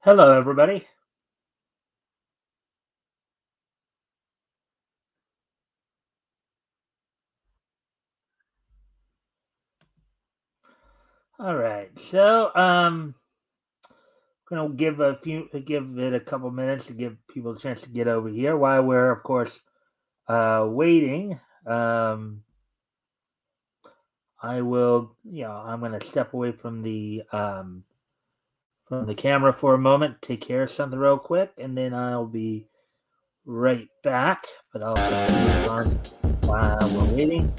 Hello, everybody. All right, so gonna give it a couple minutes to give people a chance to get over here while we're, of course, waiting. Um, I'm gonna step away from the camera for a moment, take care of something real quick, and then I'll be right back. But I'll put the music on while we're waiting.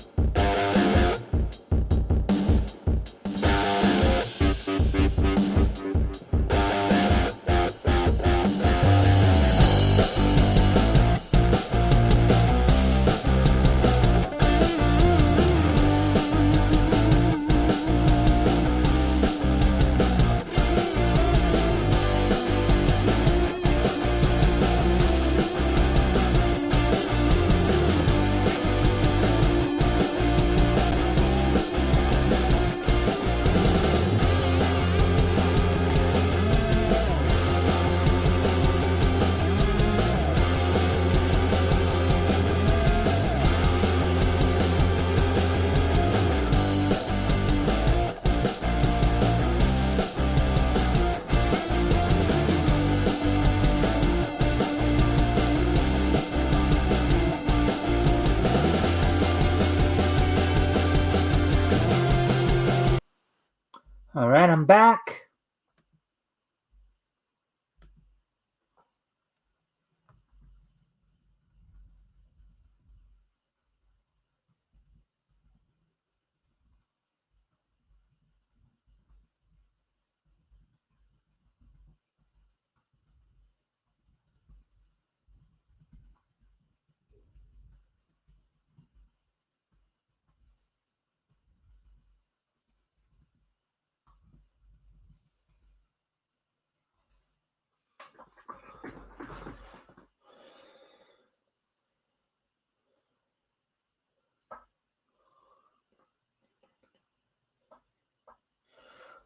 All right, I'm back.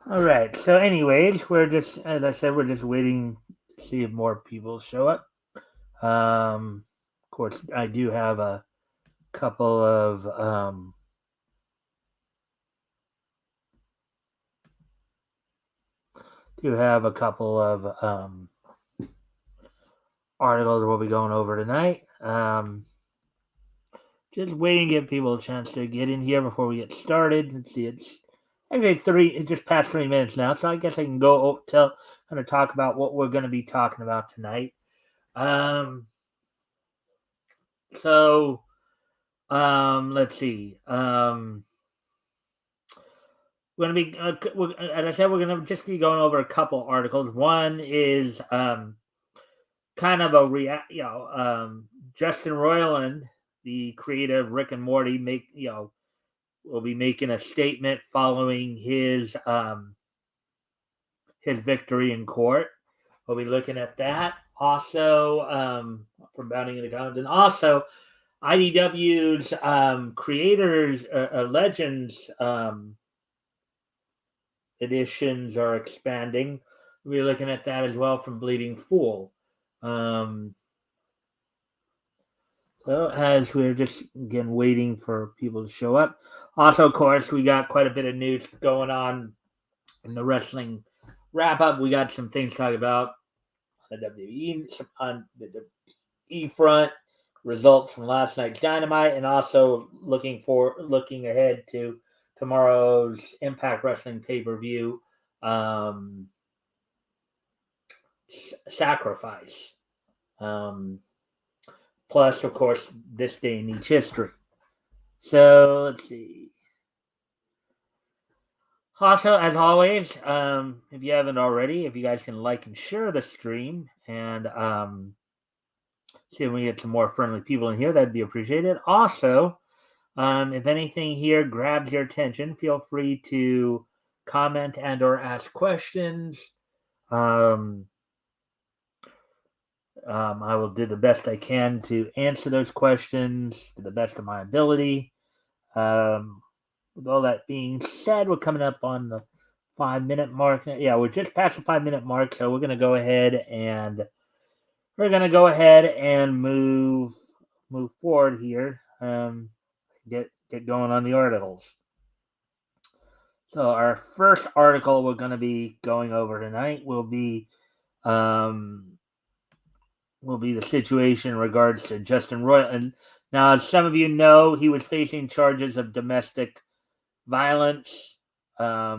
All right. So, anyways, as I said, we're just waiting to see if more people show up. Of course, I do have a couple of articles we'll be going over tonight. Just waiting to give people a chance to get in here before we get started. Let's see, it's actually three. It's just past 3 minutes now, so I guess I can go kind of talk about what we're going to be talking about tonight. Um, so let's see. We're going to be, as I said, we're going to just be going over a couple articles. One is kind of a Justin Roiland, the creator of Rick and Morty, will be making a statement following his victory in court. We'll be looking at that. Also, from Bounding into Guns, and also IDW's creators legends editions are expanding. We're looking at that as well from Bleeding Fool. So as we're just again waiting for people to show up. Also, of course, we got quite a bit of news going on in the wrestling wrap up. We got some things to talk about on the WWE front, results from last night's Dynamite, and also looking ahead to tomorrow's Impact Wrestling pay per view. Sacrifice. Plus, of course, this day in each history. So let's see. Also, as always, if you haven't already, if you guys can like and share the stream and see if we get some more friendly people in here, that'd be appreciated. Also, if anything here grabs your attention, feel free to comment and or ask questions. I will do the best I can to answer those questions to the best of my ability. With all that being said, we're coming up on the 5 minute mark. Yeah, we're just past the 5 minute mark, so we're gonna go ahead and move forward here. Get going on the articles. So our first article we're going to be going over tonight um, will be the situation in regards to Justin Roiland. And now, as some of you know, he was facing charges of domestic violence. I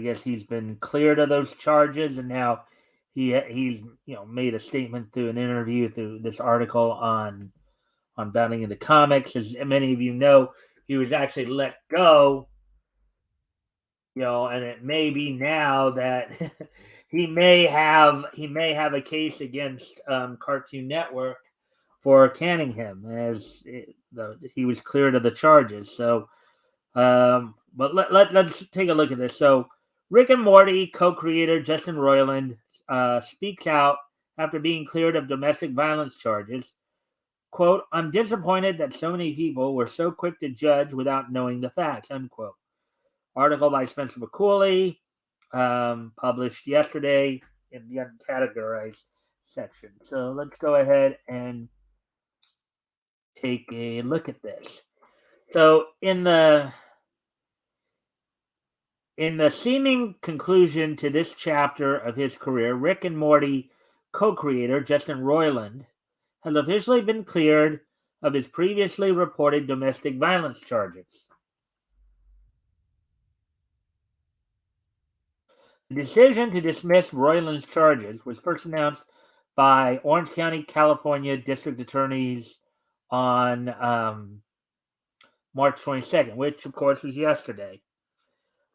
guess he's been cleared of those charges, and now he's made a statement through an interview through this article on Bounding into Comics. As many of you know, he was actually let go. And it may be now that he may have a case against Cartoon Network for canning him, as he was cleared of the charges. So, but let's take a look at this. So, Rick and Morty co-creator Justin Roiland speaks out after being cleared of domestic violence charges. Quote, "I'm disappointed that so many people were so quick to judge without knowing the facts," unquote. Article by Spencer McCooley, published yesterday in the uncategorized section. So let's go ahead and take a look at this. So in the seeming conclusion to this chapter of his career, Rick and Morty co-creator Justin Roiland has officially been cleared of his previously reported domestic violence charges. The decision to dismiss Roiland's charges was first announced by Orange County, California District Attorneys on March 22nd, which, of course, was yesterday.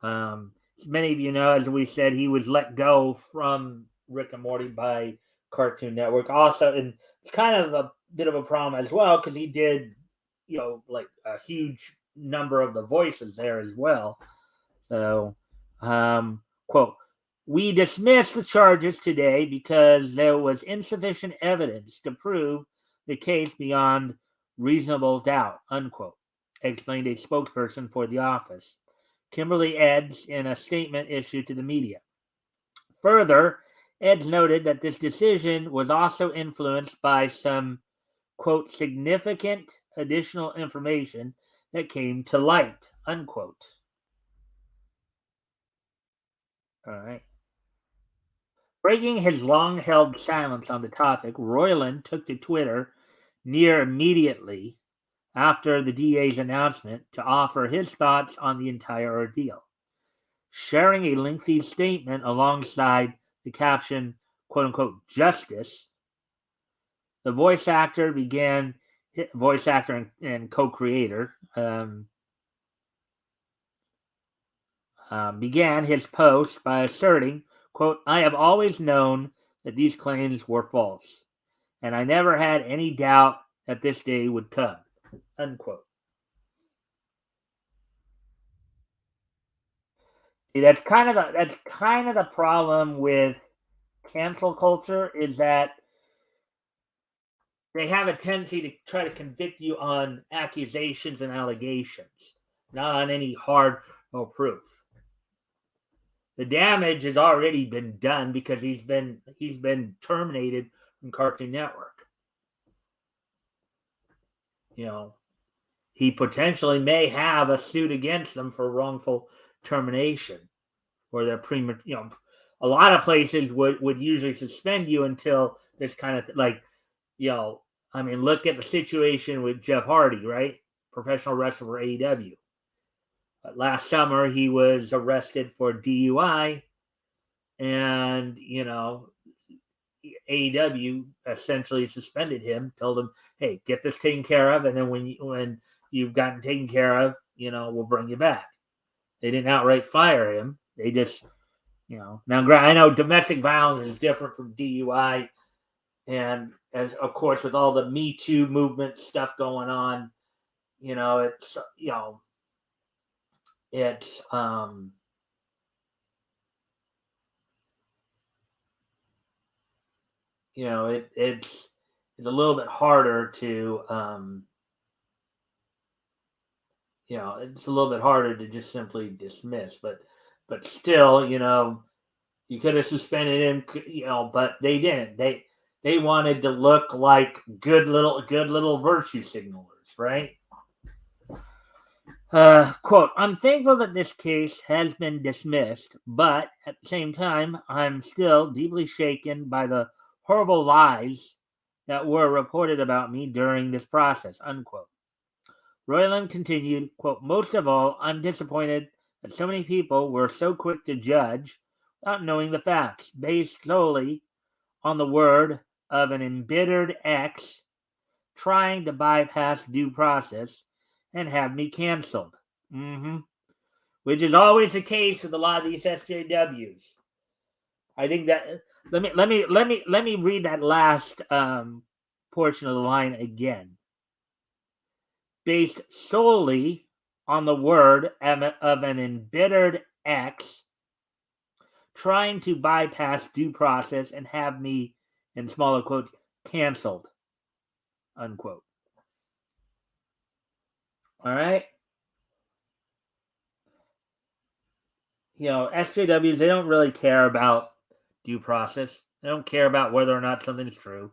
As many of you know, as we said, he was let go from Rick and Morty by Cartoon Network. Also, and it's kind of a bit of a problem as well because he did, like a huge number of the voices there as well. So, quote, "We dismiss the charges today because there was insufficient evidence to prove the case beyond reasonable doubt," unquote, explained a spokesperson for the office, Kimberly Eds, in a statement issued to the media. Further, Eds noted that this decision was also influenced by some, quote, "significant additional information that came to light," unquote. All right. Breaking his long-held silence on the topic, Roiland took to Twitter near immediately after the DA's announcement to offer his thoughts on the entire ordeal, sharing a lengthy statement alongside the caption, quote-unquote, "justice." The voice actor and co-creator began his post by asserting, quote, "I have always known that these claims were false, and I never had any doubt that this day would come," unquote. See, that's kind of the problem with cancel culture, is that they have a tendency to try to convict you on accusations and allegations, not on any hard or proof. The damage has already been done because he's been terminated from Cartoon Network. He potentially may have a suit against them for wrongful termination, or they're premature. A lot of places would usually suspend you until this kind of I mean, look at the situation with Jeff Hardy, right? Professional wrestler for AEW. Last summer, he was arrested for DUI, and AEW essentially suspended him, told him, "Hey, get this taken care of, and then when you've gotten taken care of, we'll bring you back." They didn't outright fire him. They just, now I know domestic violence is different from DUI, and as of course with all the Me Too movement stuff going on, it's it's it's a little bit harder to it's a little bit harder to just simply dismiss. But still, you could have suspended him, but they didn't. They wanted to look like good little virtue signalers, right? Quote, I'm thankful that this case has been dismissed, but at the same time, I'm still deeply shaken by the horrible lies that were reported about me during this process, unquote. Royland continued, quote, most of all, I'm disappointed that so many people were so quick to judge without knowing the facts, based solely on the word of an embittered ex trying to bypass due process and have me canceled. Which is always the case with a lot of these SJWs. I think that let me read that last portion of the line again. Based solely on the word of an embittered ex trying to bypass due process and have me, in smaller quotes, canceled, unquote. All right. SJWs, they don't really care about due process. They don't care about whether or not something's true.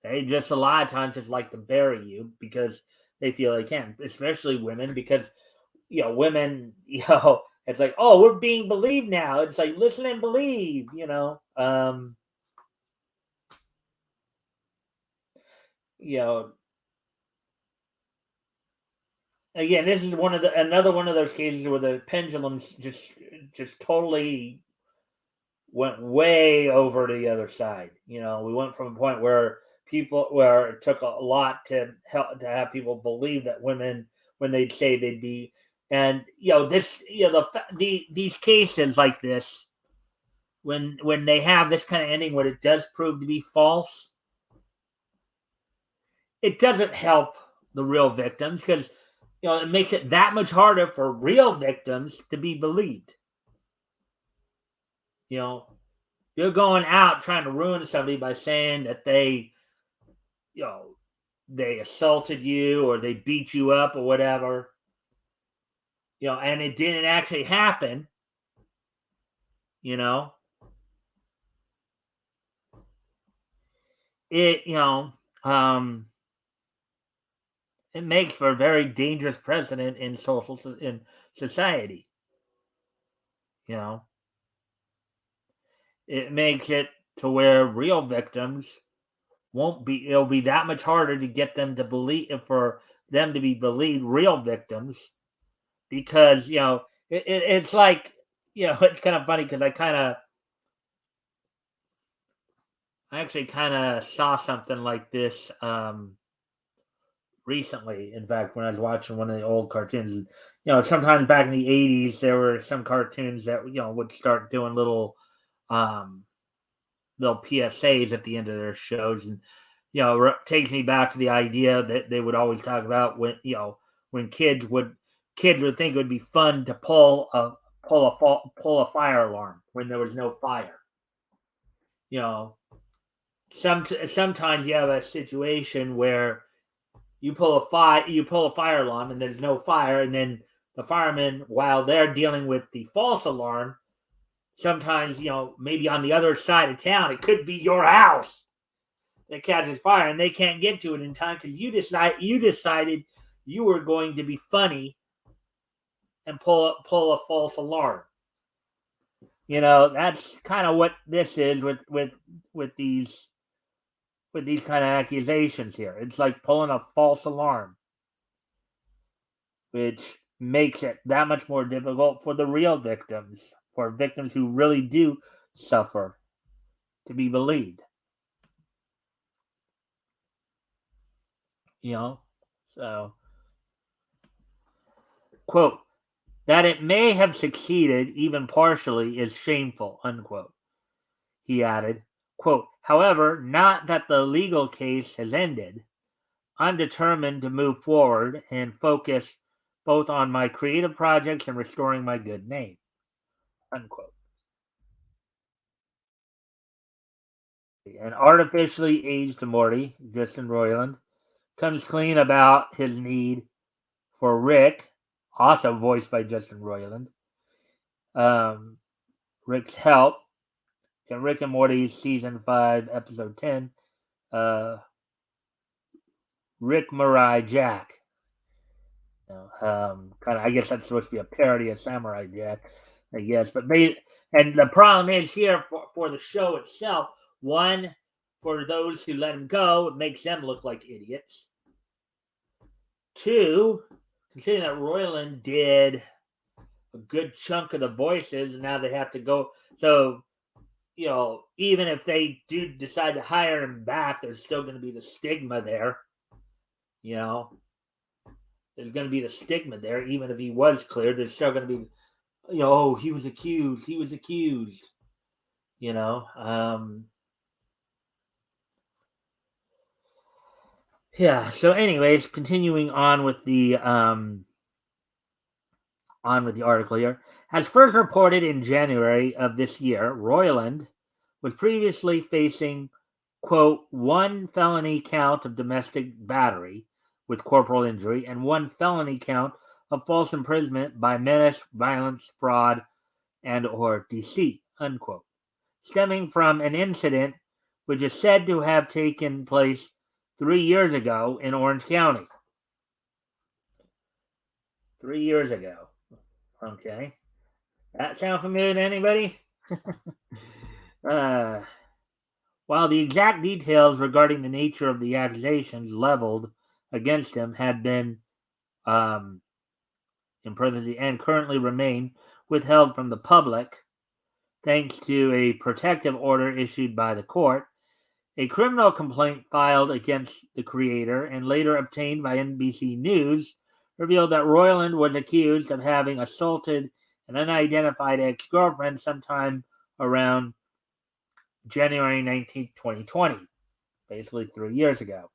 They just a lot of times just like to bury you because they feel they can, especially women, because women, it's like, oh, we're being believed now. It's like listen and believe, you know. Again, this is another one of those cases where the pendulums just totally went way over to the other side. We went from a point where it took a lot to help to have people believe that women, when they'd say they'd be, and these cases like this, when they have this kind of ending when it does prove to be false, it doesn't help the real victims because it makes it that much harder for real victims to be believed. You're going out trying to ruin somebody by saying that they assaulted you or they beat you up or whatever, and it didn't actually happen, you know, it, it makes for a very dangerous precedent in society, you know, it makes it to where real victims won't be, it'll be that much harder to get them to believe, for them to be believed real victims because, it's like, it's kind of funny because I actually kind of saw something like this recently. In fact, when I was watching one of the old cartoons, sometimes back in the '80s, there were some cartoons that would start doing um, little PSAs at the end of their shows, and takes me back to the idea that they would always talk about when kids would think it would be fun to pull a fire alarm when there was no fire. You know, sometimes you have a situation where you pull a fire alarm and there's no fire, and then the firemen, while they're dealing with the false alarm, sometimes maybe on the other side of town, it could be your house that catches fire, and they can't get to it in time because you decided you were going to be funny and pull a false alarm. That's kind of what this is with these kind of accusations here. It's like pulling a false alarm, which makes it that much more difficult for the real victims, for victims who really do suffer, to be believed. So, quote, that it may have succeeded even partially is shameful, unquote. He added, quote, however, not that the legal case has ended. I'm determined to move forward and focus both on my creative projects and restoring my good name, unquote. And artificially aged Morty, Justin Roiland, comes clean about his need for Rick also voiced by Justin Roiland. Rick's help in Rick and Morty season 5, episode 10. Rick Mirai Jack. Kind of, I guess that's supposed to be a parody of Samurai Jack, I guess. But and the problem is here for the show itself. One, for those who let him go, it makes them look like idiots. Two, considering that Roiland did a good chunk of the voices, and now they have to go. So, even if they do decide to hire him back, there's still going to be the stigma there. There's going to be the stigma there, even if he was cleared. There's still going to be, he was accused. He was accused. Yeah. So, anyways, continuing on with the article here. As first reported in January of this year, Roiland was previously facing, quote, one felony count of domestic battery with corporal injury and one felony count of false imprisonment by menace, violence, fraud, and or deceit, unquote, stemming from an incident which is said to have taken place 3 years ago in Orange County. 3 years ago. Okay. That sound familiar to anybody? While the exact details regarding the nature of the accusations leveled against him had been, in parentheses, and currently remain withheld from the public, thanks to a protective order issued by the court, a criminal complaint filed against the creator and later obtained by NBC News revealed that Roiland was accused of having assaulted an unidentified ex-girlfriend sometime around January 19, 2020, basically 3 years ago.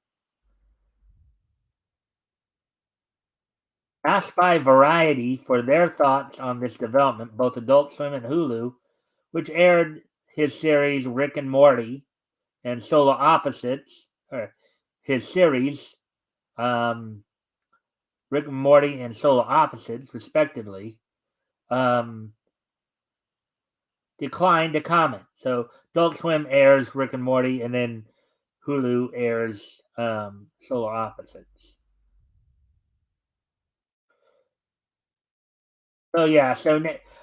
Asked by Variety for their thoughts on this development, both Adult Swim and Hulu, which aired his series Rick and Morty and Solar Opposites, or his series Rick and Morty and Solar Opposites, respectively, declined to comment. So Adult Swim airs Rick and Morty, and then Hulu airs Solar Opposites. So yeah, so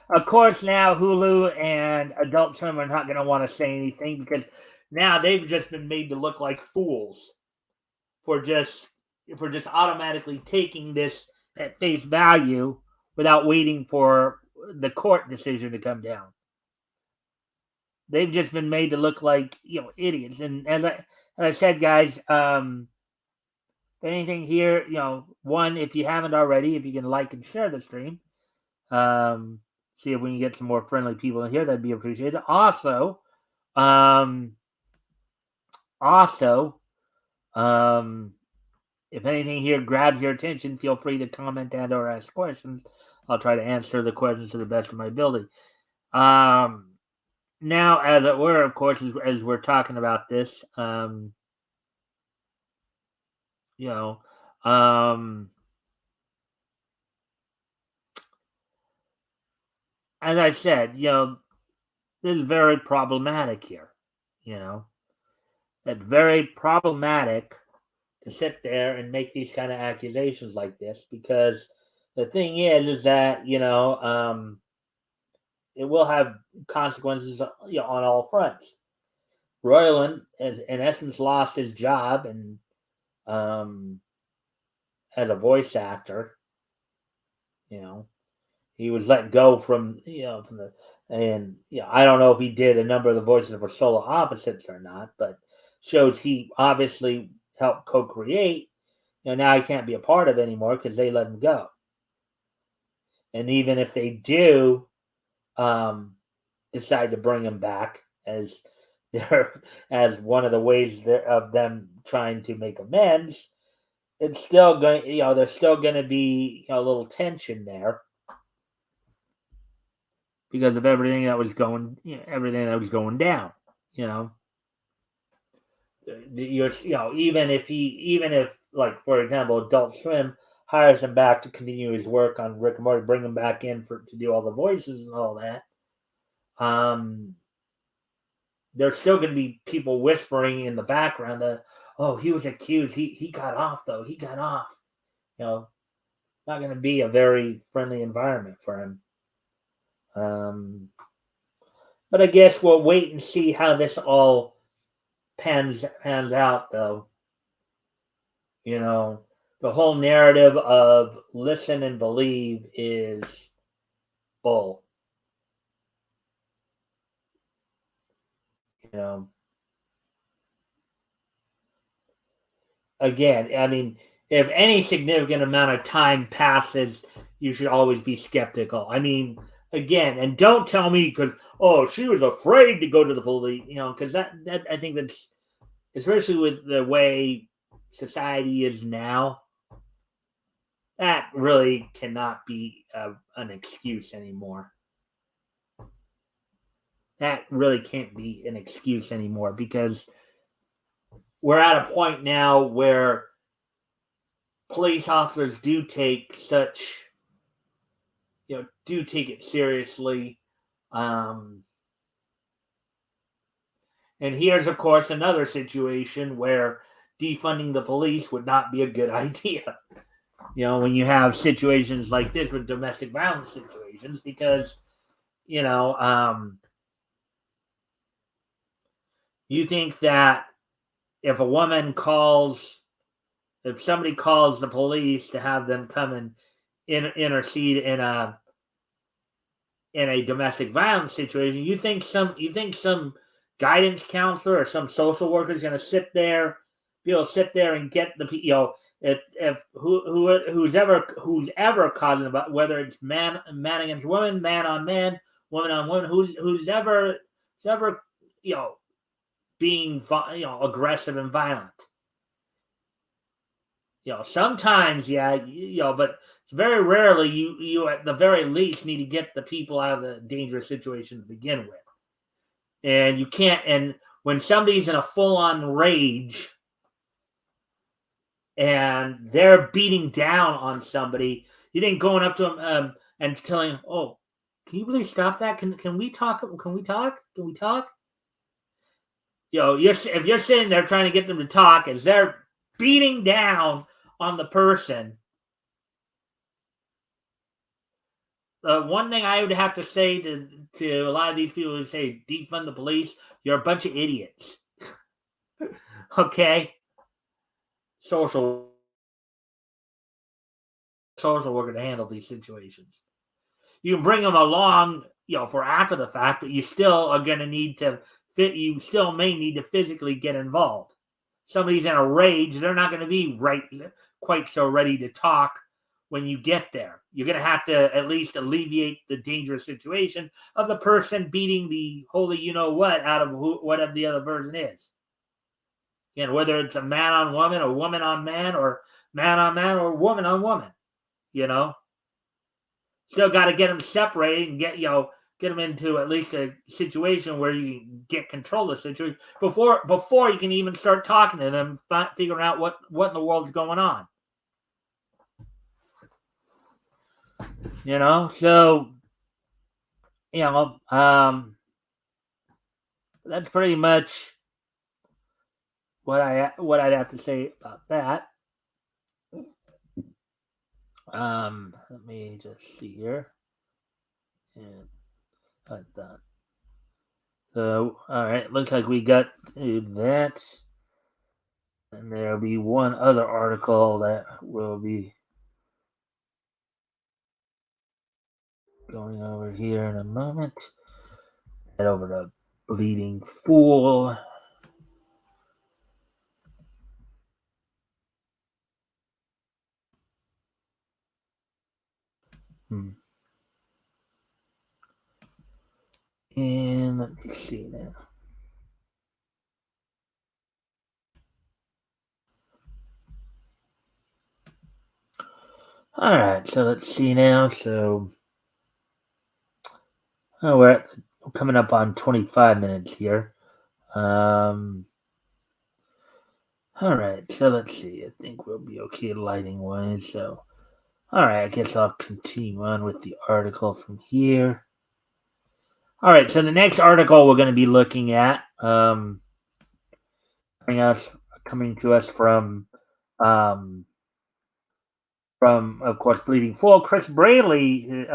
of course now Hulu and Adult Swim are not going to want to say anything because now they've just been made to look like fools for just automatically taking this at face value without waiting for the court decision to come down. They've just been made to look like idiots. And as I said, guys, anything here, one, if you haven't already, if you can like and share the stream, see if we can get some more friendly people in here, that'd be appreciated. Also, if anything here grabs your attention, feel free to comment and or ask questions. I'll try to answer the questions to the best of my ability. Now, as it were, of course, as we're talking about this, as I said, this is very problematic here. It's very problematic to sit there and make these kind of accusations like this because the thing is that it will have consequences on all fronts. Roiland has in essence lost his job and as a voice actor. He was let go from the I don't know if he did a number of the voices for Solar Opposites or not, but shows he obviously helped co-create. Now he can't be a part of it anymore because they let him go. And even if they do decide to bring him back as one of the ways of them trying to make amends, it's still going. There's still going to be a little tension there because of everything that was going down. Even if like for example, Adult Swim hires him back to continue his work on Rick and Morty, bring him back in to do all the voices and all that. There's still going to be people whispering in the background that, oh, he was accused. He got off though. He got off. Not going to be a very friendly environment for him. But I guess we'll wait and see how this all pans out, though. The whole narrative of listen and believe is bull. Again, I mean, if any significant amount of time passes, you should always be skeptical. I mean, again, and don't tell me because, oh, she was afraid to go to the police, because that I think that's, especially with the way society is now, that really cannot be an excuse anymore. That really can't be an excuse anymore because we're at a point now where police officers do take it seriously. And here's, of course, another situation where defunding the police would not be a good idea. When you have situations like this with domestic violence situations, because, you think that if somebody calls the police to have them come and intercede in a domestic violence situation, you think some guidance counselor or some social worker is going to be able to sit there and get the if who's ever causing about, whether it's man against woman, man on man, woman on woman, who's ever being aggressive and violent. Sometimes, yeah, but very rarely you at the very least need to get the people out of the dangerous situation to begin with. And you can't, and when somebody's in a full-on rage and they're beating down on somebody, you think going up to them and telling them, oh, can you please stop that? Can we talk? Can we talk? If you're sitting there trying to get them to talk as they're beating down on the person, one thing I would have to say to a lot of these people who say defund the police, you're a bunch of idiots. Okay? Social worker to handle these situations. You can bring them along, for after the fact, but you still are going to need to you still may need to physically get involved. Somebody's in a rage, they're not going to be quite so ready to talk when you get there. You're going to have to at least alleviate the dangerous situation of the person beating the holy you-know-what out of whatever the other person is. Again, whether it's a man on woman or woman on man or man on man or woman on woman, Still got to get them separated and get them into at least a situation where you can get control of the situation before you can even start talking to them, figuring out what in the world is going on. So that's pretty much what I'd have to say about that. Let me just see here. And put that. So, all right, looks like we got that. And there'll be one other article that will be going over here in a moment. Head over to Bleeding Fool. And let me see now. All right, so let's see now. So, we're coming up on 25 minutes here. All right, so let's see. I think we'll be okay lighting wise. So, All right, I guess I'll continue on with the article from here. All right, so the next article we're going to be looking at, coming us coming to us um, from of course Bleeding Full. Chris Braley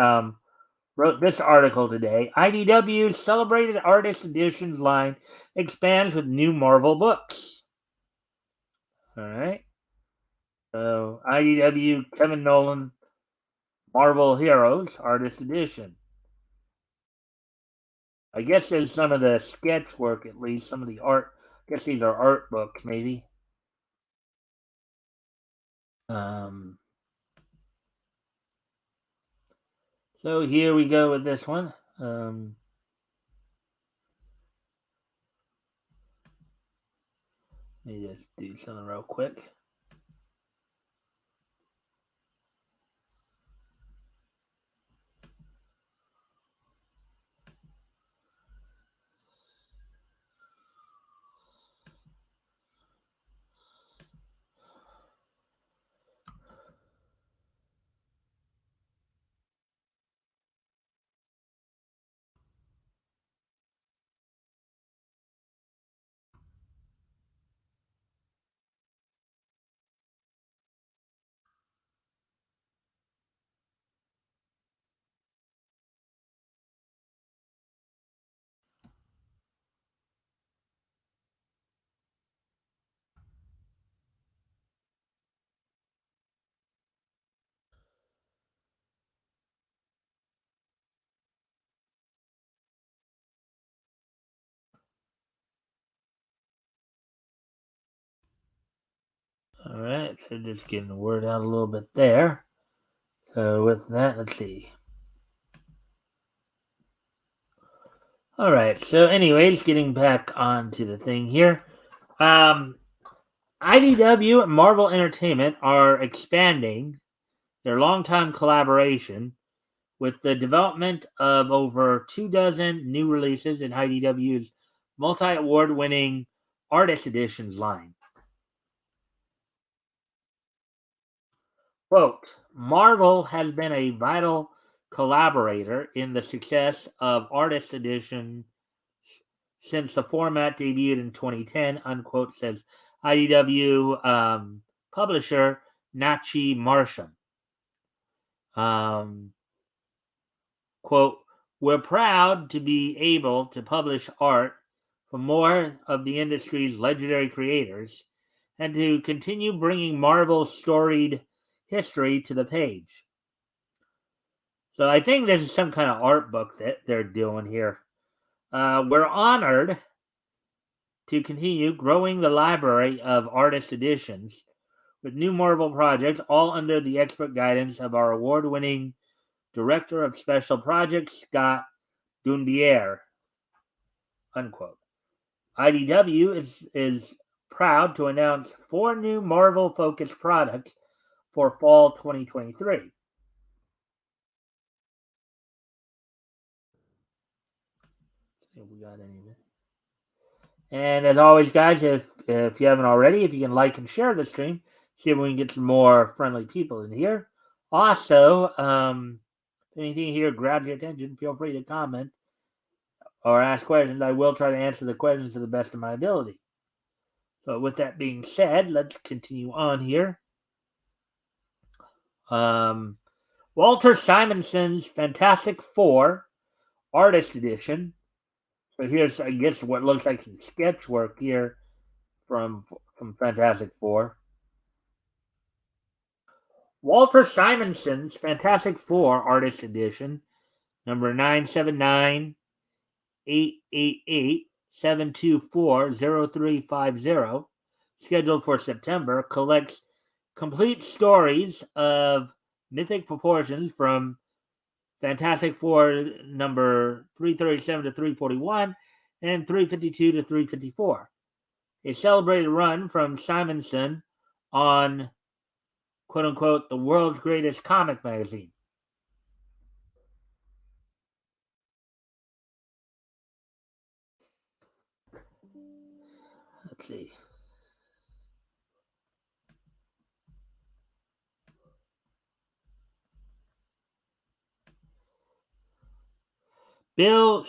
wrote this article today. IDW's celebrated artist editions line expands with new Marvel books. All right, so IDW Kevin Nolan Marvel Heroes Artist Edition. I guess there's some of the sketch work, at least some of the art. I guess these are art books, maybe. Um, so here we go with this one. Let me just do something real quick. All right, so just getting the word out a little bit there. So with that, let's see. All right. So, anyways, getting back onto the thing here. Um, IDW and Marvel Entertainment are expanding their longtime collaboration with the development of over 2 dozen new releases in IDW's multi-award winning Artist Editions line. Quote, Marvel has been a vital collaborator in the success of Artist Edition since the format debuted in 2010, unquote, says IDW publisher Nachi Marsham. Um, quote, we're proud to be able to publish art from more of the industry's legendary creators and to continue bringing Marvel's storied history to the page. So I think this is some kind of art book that they're doing here. We're honored to continue growing the library of artist editions with new Marvel projects, all under the expert guidance of our award winning Director of Special Projects, Scott Dunbier. Unquote. IDW is proud to announce 4 new Marvel focused products for fall 2023. See if we got any. And as always, guys, if you haven't already, if you can like and share the stream, see if we can get some more friendly people in here. Also, if anything here grabs your attention, feel free to comment or ask questions. I will try to answer the questions to the best of my ability. So, with that being said, let's continue on here. Um, Walter Simonson's Fantastic Four Artist Edition. So here's, I guess, what looks like some sketch work here from Fantastic Four. Walter Simonson's Fantastic Four Artist Edition, number 979-888-724-0350, scheduled for September, collects complete stories of mythic proportions from Fantastic Four number 337 to 341 and 352 to 354. A celebrated run from Simonson on quote unquote the world's greatest comic magazine. Let's see. Bill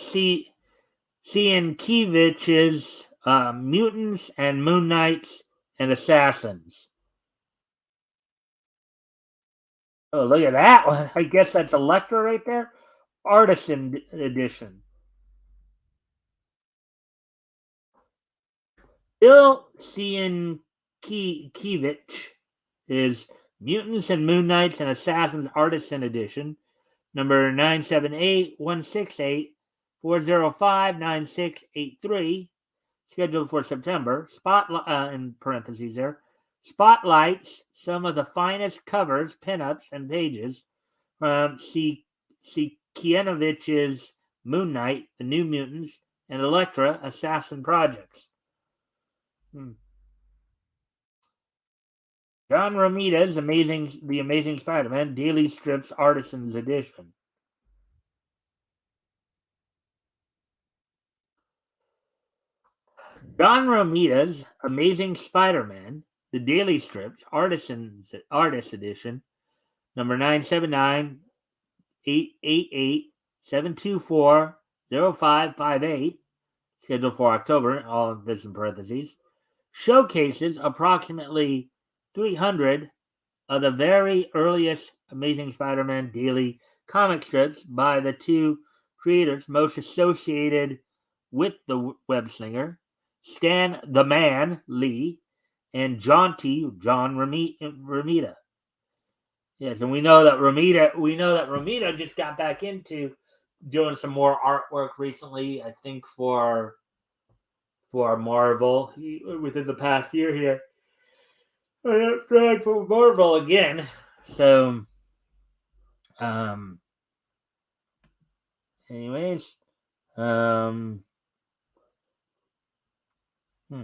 Sienkiewicz's Mutants and Moon Knights and Assassins. Oh, look at that one. I guess that's Electra right there. Artisan edition. Bill Sienkiewicz is Mutants and Moon Knights and Assassins Artisan Edition, number 978-168-405-9683, scheduled for September. Spotlight in parentheses there. Spotlights some of the finest covers, pinups, and pages from Sikienovic's Moon Knight, The New Mutants, and Elektra Assassin projects. John Romita's The Amazing Spider-Man Daily Strips Artisans Edition. John Romita's Amazing Spider-Man, The Daily Strips Artist Edition, number 979-888-724-0558, scheduled for October, all of this in parentheses, showcases approximately 300 of the very earliest Amazing Spider-Man daily comic strips by the two creators most associated with the web slinger, Stan the Man Lee and John Romita. Yes, and we know that Romita just got back into doing some more artwork recently. I think for Marvel within the past year here. Drag for Marvel again. So, um, anyways, um, hmm.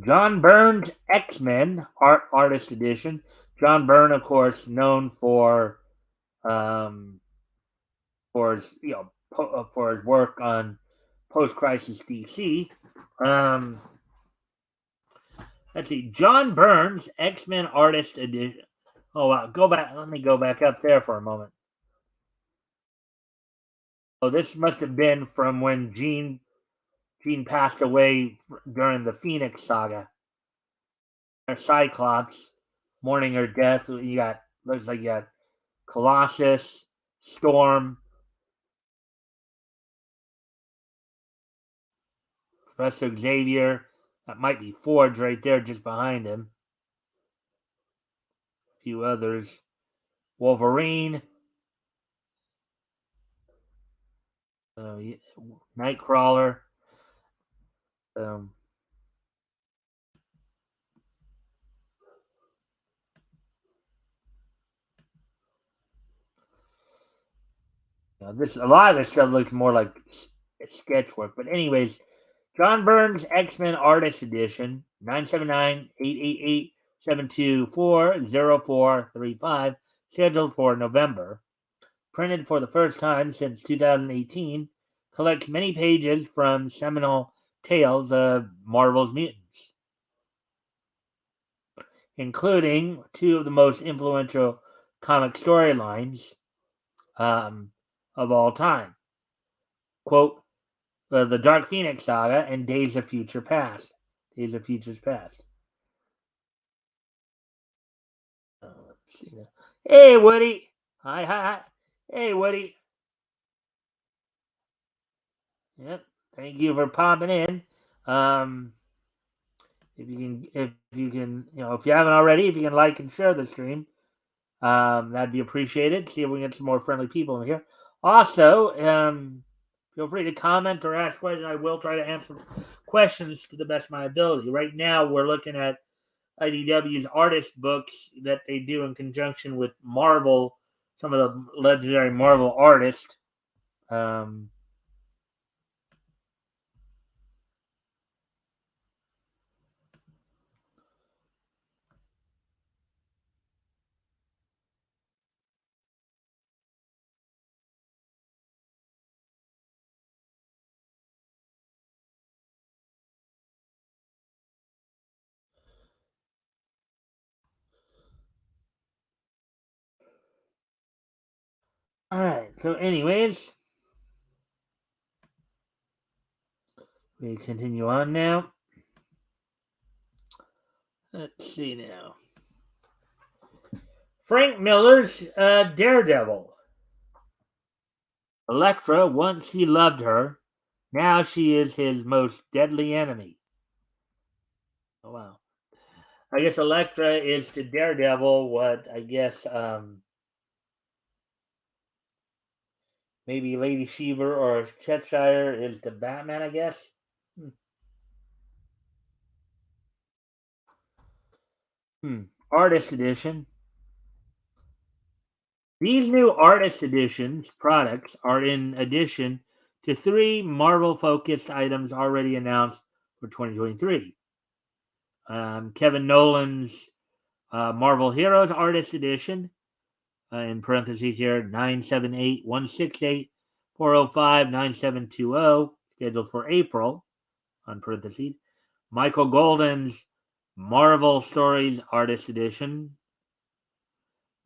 John Byrne's X-Men Artist Edition. John Byrne, of course, known um, for his for his work on post-crisis DC. Um, let's see, John Byrne's X-Men Artist Edition. Oh wow, go back. Let me go back up there for a moment. Oh, this must have been from when Jean passed away during the Phoenix saga. Cyclops, mourning her death. You got looks like you got Colossus, Storm, Professor Xavier. That might be Forge right there, just behind him. A few others. Wolverine, Nightcrawler. Um, a lot of this stuff looks more like sketch work. But anyways, John Byrne's X-Men Artist Edition, 979-888-724-0435, scheduled for November. Printed for the first time since 2018, collects many pages from seminal tales of Marvel's mutants, including two of the most influential comic storylines of all time. Quote, the Dark Phoenix Saga and Days of Future Past. Days of Futures Past. Let's see. Hey, Woody. Hi, hi, hi. Hey, Woody. Yep. Thank you for popping in. If you haven't already, if you can like and share the stream, that'd be appreciated. See if we can get some more friendly people in here. Also, feel free to comment or ask questions. I will try to answer questions to the best of my ability. Right now, we're looking at IDW's artist books that they do in conjunction with Marvel, some of the legendary Marvel artists. Um, All right. So, anyways, we continue on now. Let's see now. Frank Miller's Daredevil. Elektra, once he loved her, now she is his most deadly enemy. Oh, wow. I guess Elektra is to Daredevil what I guess maybe Lady Shiva or Cheshire is to Batman, I guess. Hmm. Artist edition. These new artist editions products are in addition to 3 Marvel focused items already announced for 2023. Kevin Nolan's Marvel Heroes Artist Edition, in parentheses here, 978-168-405-9720, scheduled for April, on parentheses. Michael Golden's Marvel Stories Artist Edition,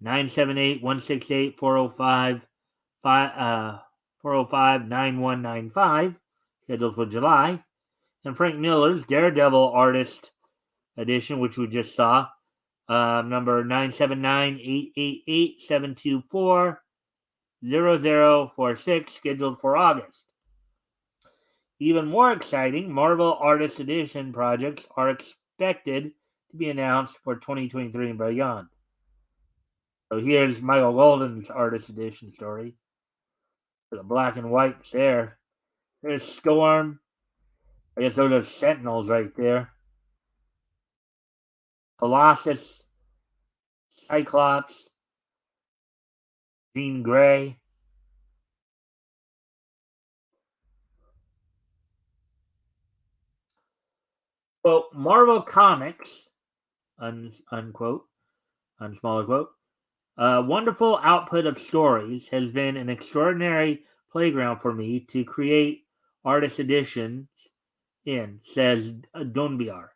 978-168-405 405-9195, scheduled for July. And Frank Miller's Daredevil Artist Edition, which we just saw, number 979-888-724-0046, scheduled for August. Even more exciting, Marvel Artist Edition projects are expected to be announced for 2023 and beyond. So here's Michael Golden's Artist Edition story. The black and whites there. There's Storm. I guess those are Sentinels right there. Colossus, Cyclops, Jean Grey. Quote, Marvel Comics, unquote, smaller quote, wonderful output of stories has been an extraordinary playground for me to create artist editions in, says Donbiar,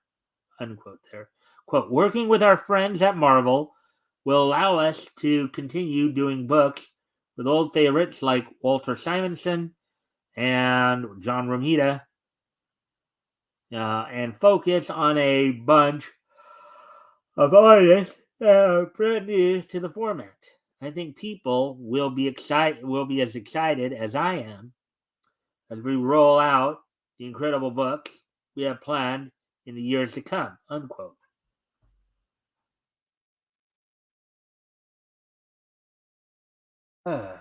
unquote there. Quote, working with our friends at Marvel will allow us to continue doing books with old favorites like Walter Simonson and John Romita, and focus on a bunch of artists brand new to the format. I think people will be as excited as I am as we roll out the incredible books we have planned in the years to come. Unquote. Uh,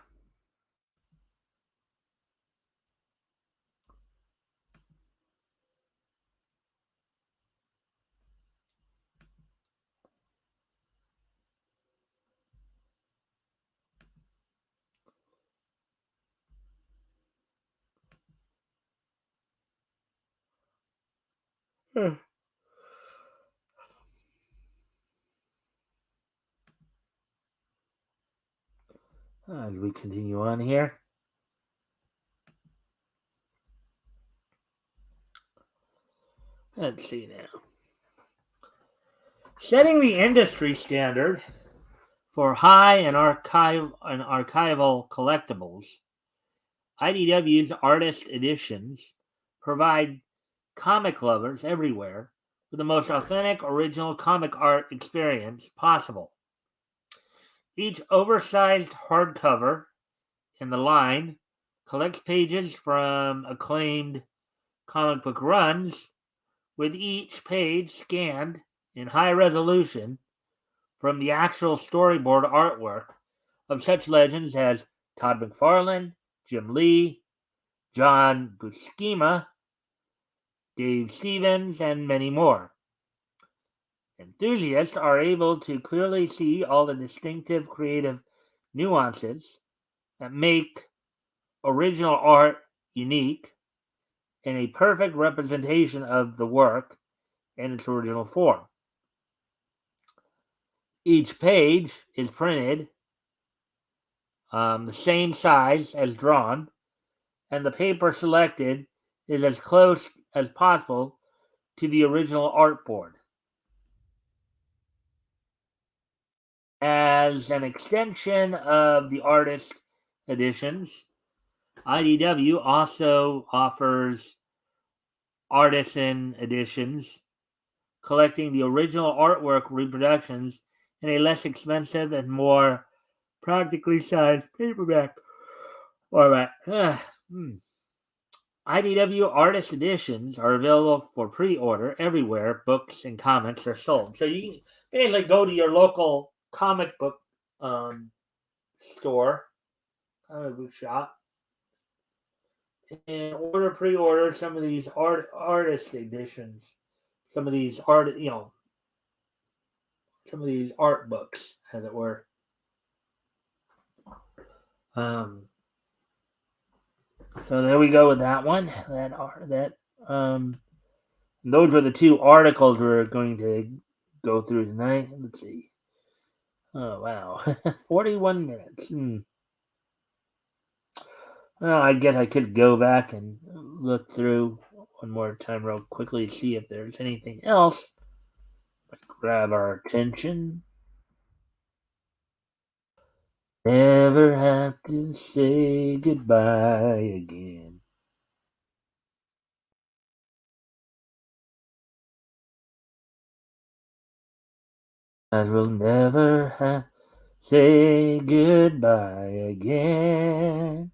as we continue on here. Let's see now. Setting the industry standard for high and archival collectibles, IDW's artist editions provide comic lovers everywhere with the most authentic original comic art experience possible. Each oversized hardcover in the line collects pages from acclaimed comic book runs, with each page scanned in high resolution from the actual storyboard artwork of such legends as Todd McFarlane, Jim Lee, John Buscema, Dave Stevens, and many more. Enthusiasts are able to clearly see all the distinctive creative nuances that make original art unique and a perfect representation of the work in its original form. Each page is printed the same size as drawn, and the paper selected is as close as possible to the original artboard. As an extension of the artist's editions. IDW also offers artisan editions, collecting the original artwork reproductions in a less expensive and more practically sized paperback format. IDW artist editions are available for pre-order everywhere books and comics are sold. So you can basically go to your local comic book store, comic book shop, and pre-order some of these artist editions, some of these some of these art books, as it were. So there we go with that one. Those were the two articles we're going to go through tonight. Let's see. Oh wow, 41 minutes. Well, I guess I could go back and look through one more time real quickly to see if there's anything else that grab our attention. Never have to say goodbye again. I will never have to say goodbye again.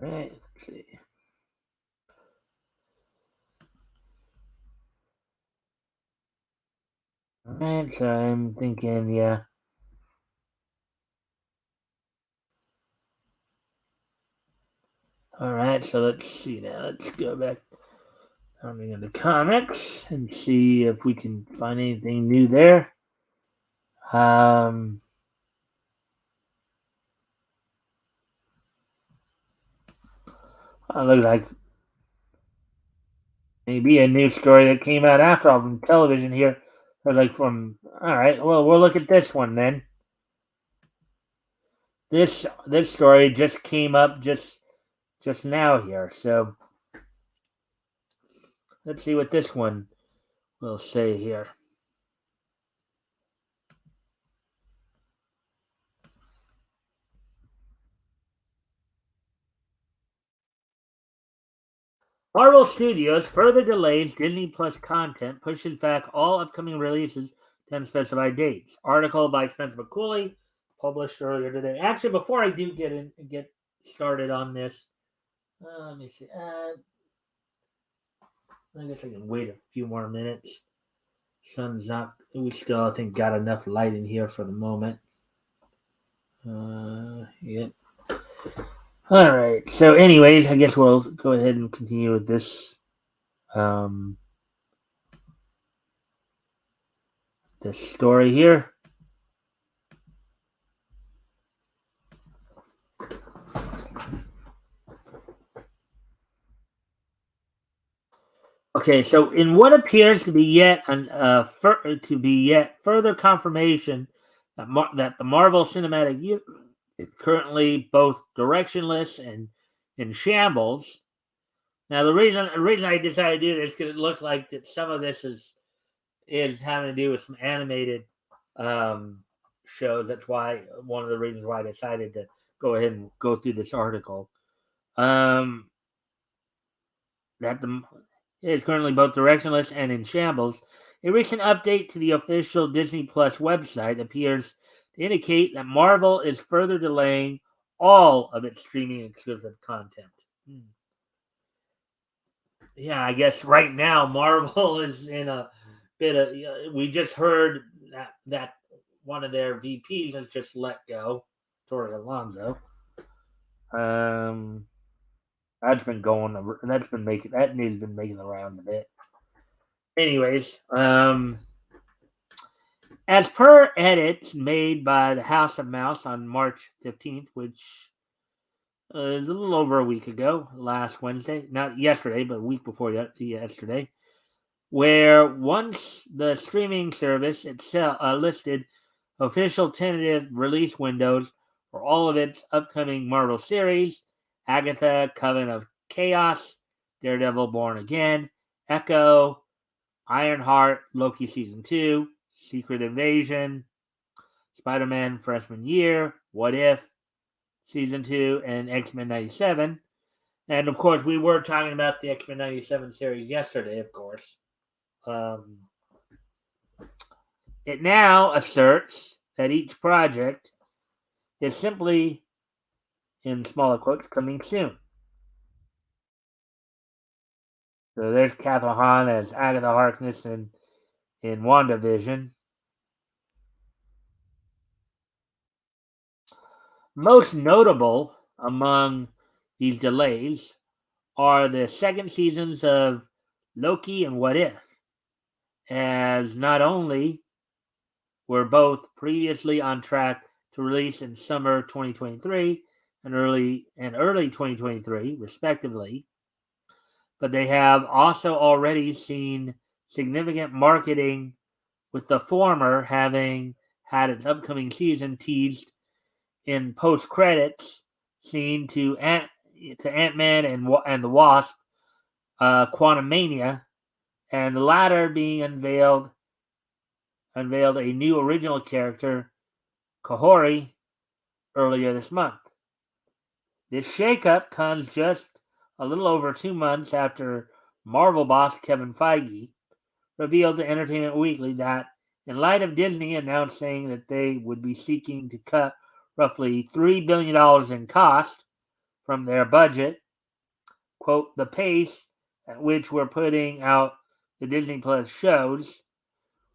All right, let's see. All right, so I'm thinking, yeah. All right, so let's see now. Let's go back into comics and see if we can find anything new there. It looks like maybe a new story that came out after all from television here. Or like from all right, well we'll look at this one then. This story just came up just now here, so let's see what this one will say here. Marvel Studios further delays Disney Plus content, pushes back all upcoming releases to unspecified dates. Article by Spencer McCulley, published earlier today. Actually, before I do get started on this, let me see. I guess I can wait a few more minutes. Sun's not. We still, I think, got enough light in here for the moment. Yep. All right. So, anyways, I guess we'll go ahead and continue with this. This story here. Okay, so in what appears to be yet further confirmation that the Marvel Cinematic Universe is currently both directionless and in shambles. Now, the reason I decided to do this because it looks like that some of this is having to do with some animated shows. That's why one of the reasons why I decided to go ahead and go through this article. That is currently both directionless and in shambles. A recent update to the official Disney Plus website appears to indicate that Marvel is further delaying all of its streaming exclusive content. Yeah, I guess right now Marvel is in a bit of. We just heard that one of their VPs has just let go, Tori Alonso. That's been going. That news been making the round a bit. Anyways, as per edits made by the House of Mouse on March 15th, which is a little over a week ago, last Wednesday, not yesterday, but a week before yesterday, where once the streaming service itself listed official tentative release windows for all of its upcoming Marvel series, Agatha, Coven of Chaos, Daredevil Born Again, Echo, Ironheart, Loki Season 2, Secret Invasion, Spider-Man Freshman Year, What If, Season 2, and X-Men 97. And, of course, we were talking about the X-Men 97 series yesterday, of course. It now asserts that each project is simply, in smaller quotes, coming soon. So there's Kathryn Hahn as Agatha Harkness in WandaVision. Most notable among these delays are the second seasons of Loki and What If, as not only were both previously on track to release in summer 2023 and early 2023, respectively, but they have also already seen significant marketing, with the former having had its upcoming season teased in post-credits scene to Ant-Man and the Wasp, Quantumania, and the latter being unveiled a new original character, Kahori, earlier this month. This shakeup comes just a little over 2 months after Marvel boss Kevin Feige revealed to Entertainment Weekly that, in light of Disney announcing that they would be seeking to cut roughly $3 billion in cost from their budget, quote, the pace at which we're putting out the Disney Plus shows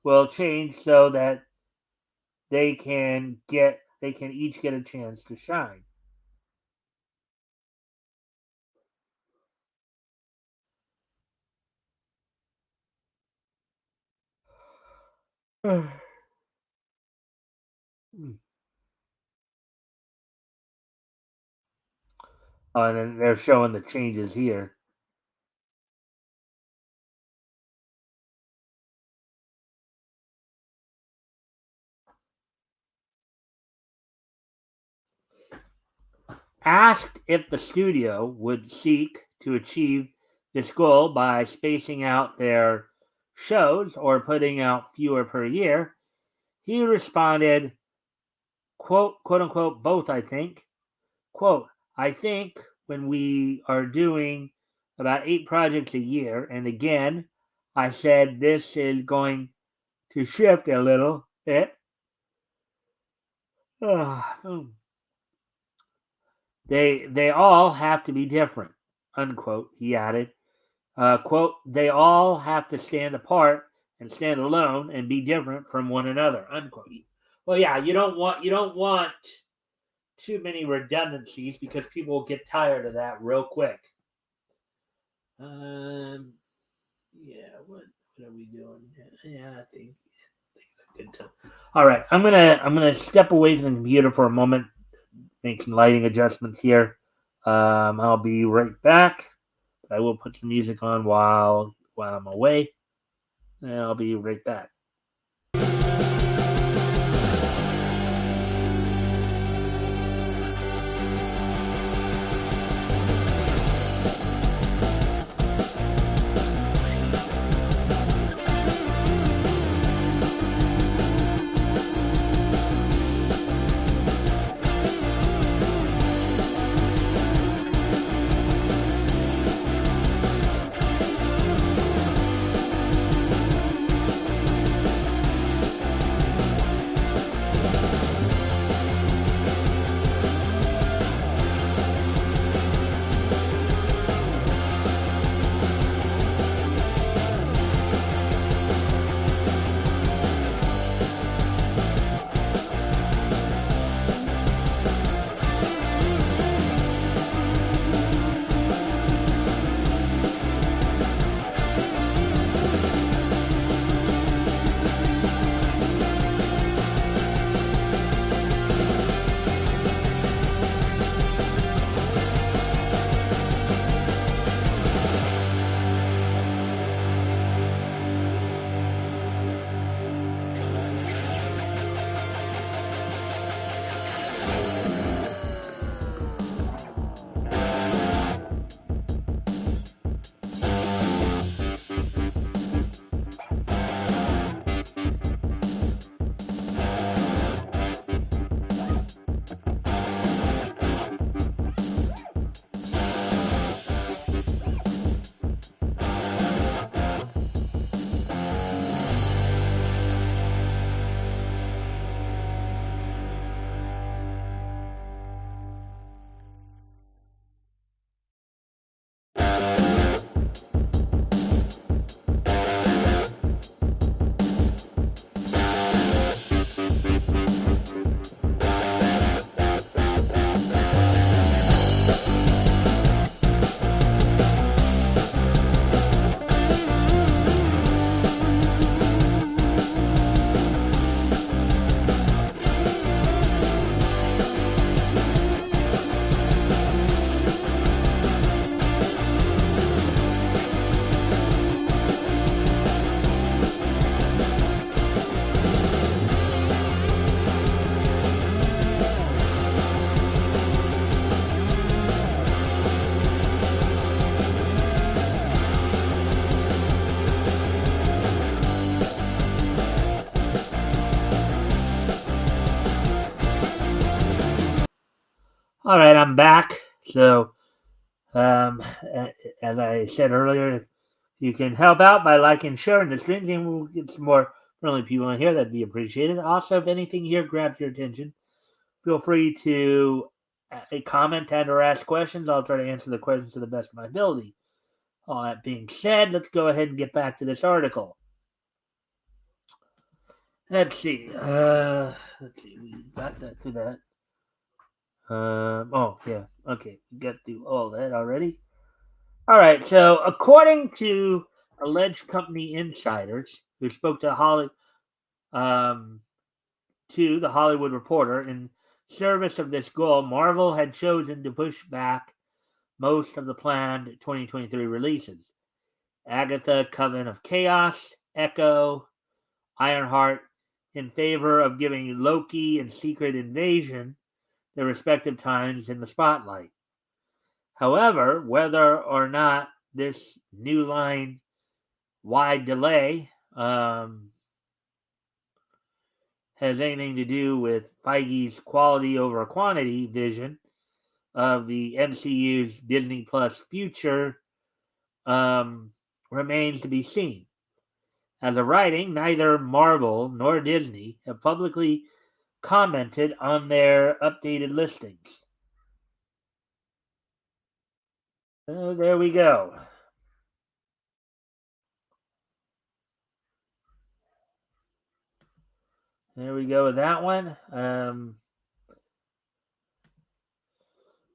will change so that they can each get a chance to shine. And then they're showing the changes here. Asked if the studio would seek to achieve this goal by spacing out their shows or putting out fewer per year, he responded, quote unquote, both, I think. Quote, I think when we are doing about 8 projects a year, and again, I said this is going to shift a little bit. They all have to be different, unquote, he added. Quote, they all have to stand apart and stand alone and be different from one another, unquote. Well, yeah, you don't want too many redundancies because people will get tired of that real quick. Yeah, what are we doing? Yeah, I think good time. All right, I'm gonna step away from the computer for a moment, make some lighting adjustments here. I'll be right back. I will put some music on while I'm away, and I'll be right back. All right, I'm back. So, as I said earlier, you can help out by liking and sharing the stream, and we'll get some more friendly people in here. That'd be appreciated. Also, if anything here grabs your attention, feel free to comment and or ask questions. I'll try to answer the questions to the best of my ability. All that being said, let's go ahead and get back to this article. Let's see. We got that to that. Oh, yeah. Okay. We got through all that already. All right. So, according to alleged company insiders who spoke um, to the Hollywood Reporter, in service of this goal, Marvel had chosen to push back most of the planned 2023 releases. Agatha, Coven of Chaos, Echo, Ironheart, in favor of giving Loki and Secret Invasion their respective times in the spotlight. However, whether or not this new line wide delay has anything to do with Feige's quality over quantity vision of the MCU's Disney Plus future remains to be seen. As of writing, neither Marvel nor Disney have publicly commented on their updated listings. So there we go. There we go with that one.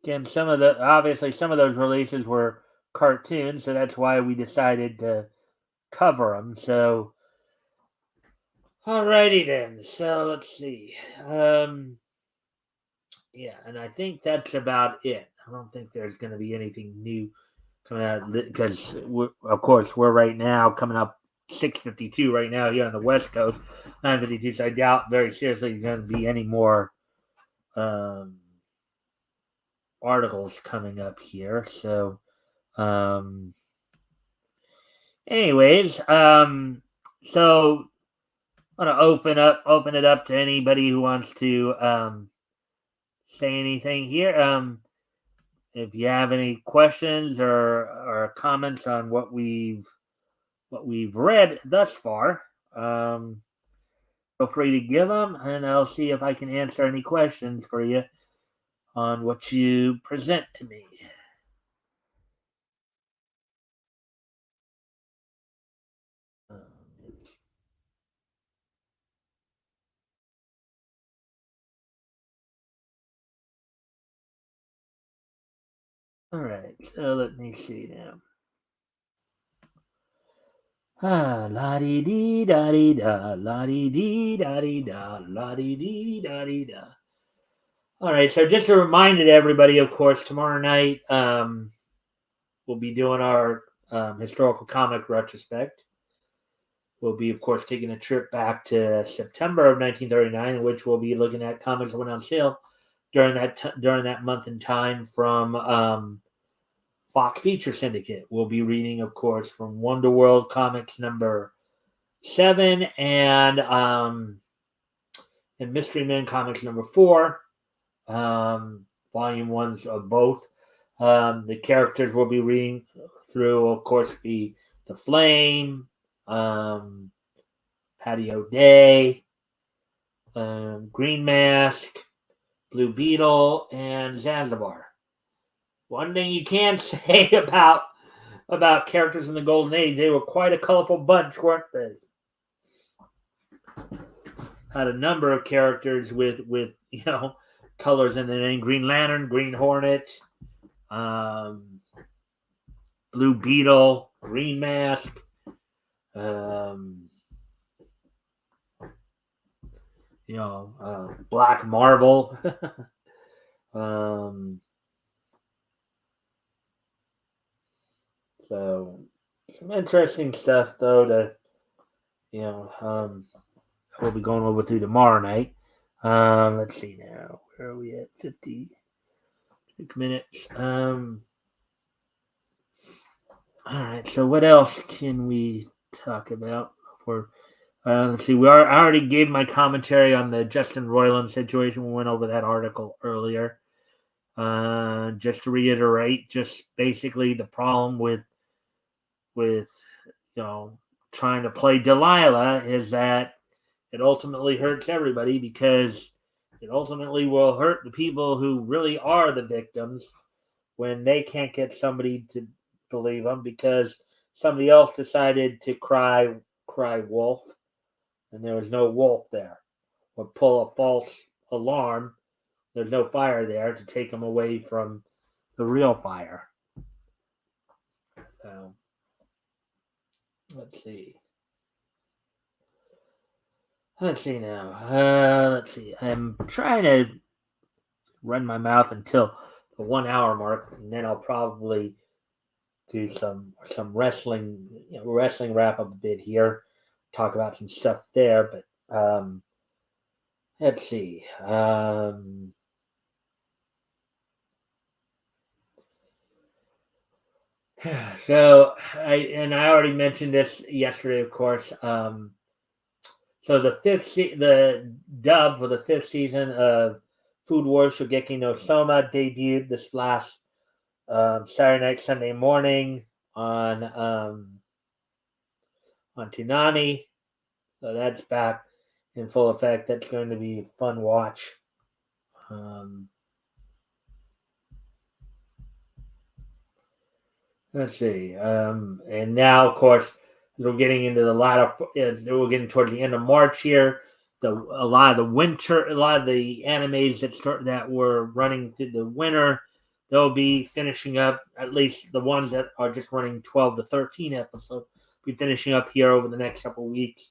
Again, some of those releases were cartoons, so that's why we decided to cover them. So, alrighty then. So let's see. Yeah, and I think that's about it. I don't think there's going to be anything new coming out because, of course, we're right now coming up 6:52 right now here on the West Coast, 9:52. So I doubt very seriously there's going to be any more articles coming up here. So, anyways, so I'm gonna open it up to anybody who wants to say anything here. If you have any questions or comments on what we've read thus far, feel free to give them, and I'll see if I can answer any questions for you on what you present to me. All right, so let me see now. La di dee da dee da, la di dee da dee da, la di dee da dee da. All right, so just a reminder to everybody, of course, tomorrow night we'll be doing our historical comic retrospect. We'll be, of course, taking a trip back to September of 1939, in which we'll be looking at comics that went on sale during that month in time from Fox Feature Syndicate. We'll be reading, of course, from Wonder World Comics number 7 and Mystery Men Comics number 4, volume 1s of both. The characters we'll be reading through will, of course, be The Flame, Patty O'Day, Green Mask, Blue Beetle, and Zanzibar. One thing you can say about characters in the Golden Age, they were quite a colorful bunch, weren't they? Had a number of characters with colors in the name: Green Lantern, Green Hornet, Blue Beetle, Green Mask, Black Marvel. So some interesting stuff though we'll be going over to tomorrow night. Let's see now. Where are we at? 56 minutes. All right. So what else can we talk about? Let's see. I already gave my commentary on the Justin Roiland situation. We went over that article earlier. Just to reiterate, just basically the problem with trying to play Delilah is that it ultimately hurts everybody, because it ultimately will hurt the people who really are the victims when they can't get somebody to believe them because somebody else decided to cry wolf, and there was no wolf there, or pull a false alarm. There's no fire there to take them away from the real fire. So let's see. Let's see now. Let's see. I'm trying to run my mouth until the 1 hour mark, and then I'll probably do some wrestling, wrestling wrap up a bit here, talk about some stuff there. But let's see. So I already mentioned this yesterday, of course. So the dub for the fifth season of Food Wars Shogeki no Soma debuted this last Saturday night, Sunday morning on Toonami. So that's back in full effect. That's going to be a fun watch. Let's see. And now, of course, we're getting into we're getting towards the end of March here. A lot of the animes that were running through the winter, they'll be finishing up. At least the ones that are just running 12 to 13 episodes, be finishing up here over the next couple of weeks.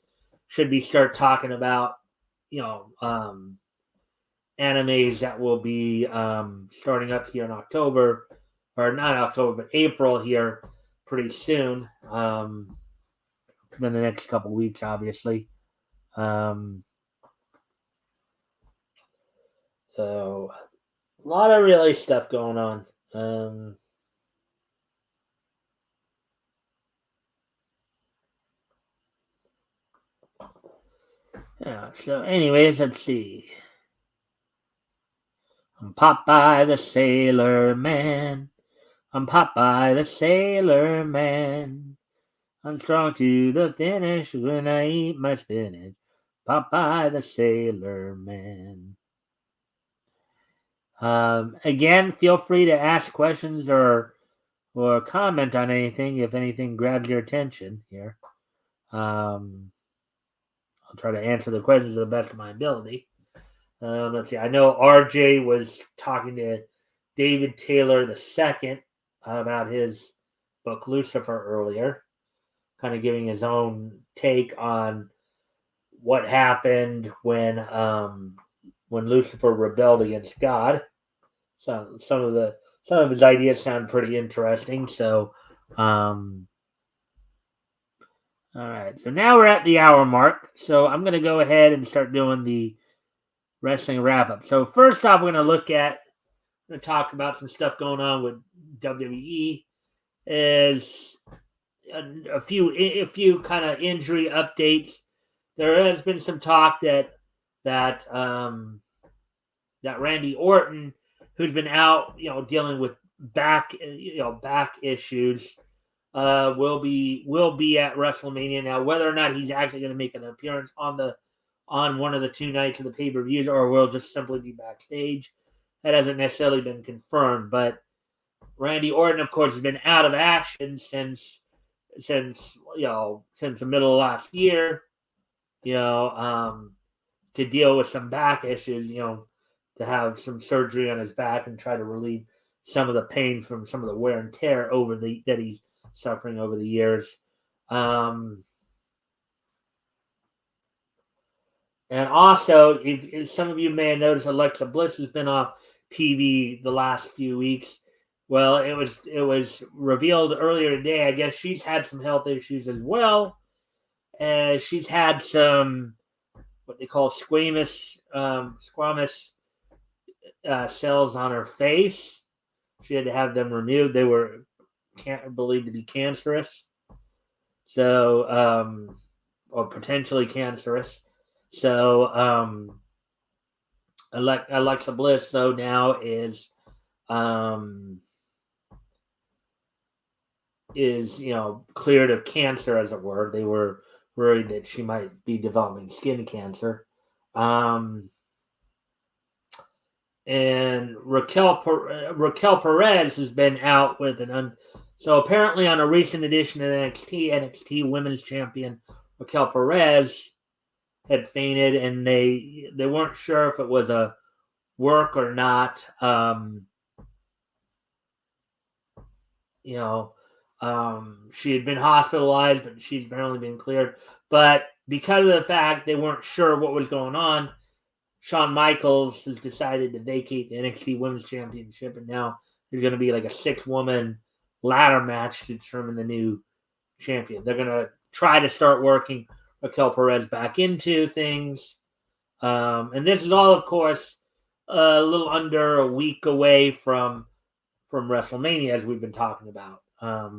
Should be start talking about, animes that will be starting up here in October, or not October, but April here pretty soon. In the next couple weeks, obviously. So a lot of really stuff going on. Yeah. So, anyways, let's see. I'm Popeye the Sailor Man. I'm Popeye the Sailor Man. I'm strong to the finish when I eat my spinach. Popeye the Sailor Man. Again, feel free to ask questions or comment on anything if anything grabs your attention here. I'll try to answer the questions to the best of my ability. Let's see. I know RJ was talking to David Taylor II about his book Lucifer earlier, kind of giving his own take on what happened when Lucifer rebelled against God. So some of his ideas sound pretty interesting. So, all right. So now we're at the hour mark. So I'm going to go ahead and start doing the wrestling wrap up. So first off, we're going to talk about some stuff going on with WWE. Is a few kind of injury updates. There has been some talk that Randy Orton, who's been out, dealing with back issues, will be at WrestleMania. Now, whether or not he's actually going to make an appearance on one of the 2 nights of the pay-per-views, or will just simply be backstage, that hasn't necessarily been confirmed. But Randy Orton, of course, has been out of action since the middle of last year. To deal with some back issues, to have some surgery on his back and try to relieve some of the pain from some of the wear and tear that he's suffering over the years. And also, if some of you may have noticed, Alexa Bliss has been off TV the last few weeks. Well, it was revealed earlier today. I guess she's had some health issues as well. She's had some what they call squamous cells on her face. She had to have them removed. They were believed to be cancerous, so or potentially cancerous. So Alexa Bliss, though, now is is cleared of cancer, as it were. They were worried that she might be developing skin cancer. And Raquel Perez has been out with so apparently on a recent edition of NXT Women's Champion Raquel Perez had fainted, and they weren't sure if it was a work or not. She had been hospitalized, but she's apparently been cleared. But because of the fact they weren't sure what was going on, Shawn Michaels has decided to vacate the NXT Women's Championship, and now there's going to be like a 6-woman ladder match to determine the new champion. They're going to try to start working Raquel Perez back into things. And this is all, of course, a little under a week away from WrestleMania, as we've been talking about. A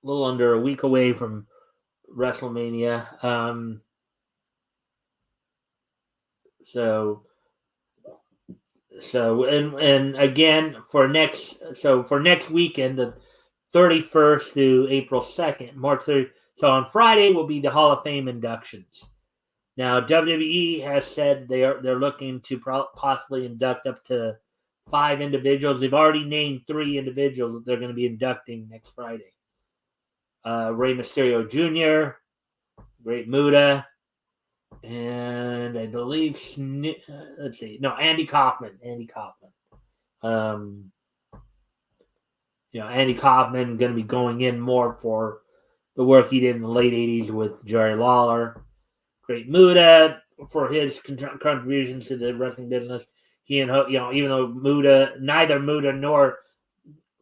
little under a week away from WrestleMania. So and again for next weekend, the 31st to April 2nd, March 30th. So on Friday will be the Hall of Fame inductions. Now WWE has said they're looking to possibly induct up to 5 individuals. They've already named 3 individuals that they're going to be inducting next Friday. Rey Mysterio Jr., Great Muta, and I believe Andy Kaufman. Andy Kaufman going to be going in more for the work he did in the late 80s with Jerry Lawler. Great Muta for his contributions to the wrestling business. He and even though neither Muta nor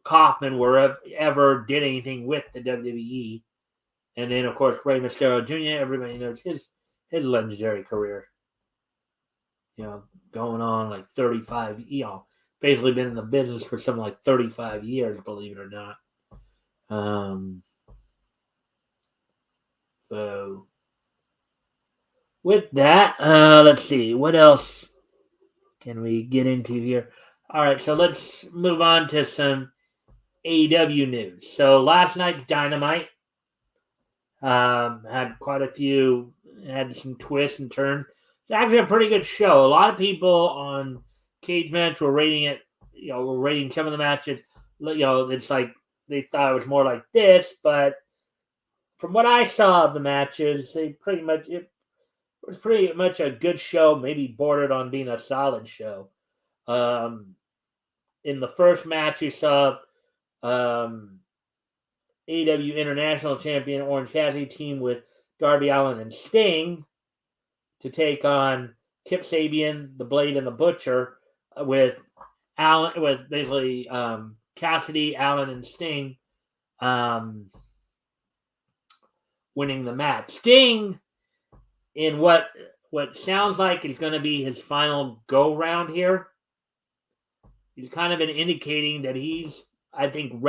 Kaufman were ever did anything with the WWE. And then of course Rey Mysterio Jr. Everybody knows his legendary career. Going on like 35. Basically been in the business for something like 35 years, believe it or not. So with that, let's see, what else can we get into here? All right, so let's move on to some AEW news. So last night's Dynamite had quite a few, had some twists and turns. It's actually a pretty good show. A lot of people on Cage Match were rating it, were rating some of the matches. It's like they thought it was more like this, but from what I saw of the matches, it was pretty much a good show, maybe bordered on being a solid show. In the first match, you saw AEW International Champion Orange Cassidy team with Darby Allin and Sting to take on Kip Sabian, the Blade, and the Butcher, with basically Cassidy, Allin, and Sting winning the match. Sting, in what sounds like is going to be his final go round here, he's kind of been indicating that he's, I think,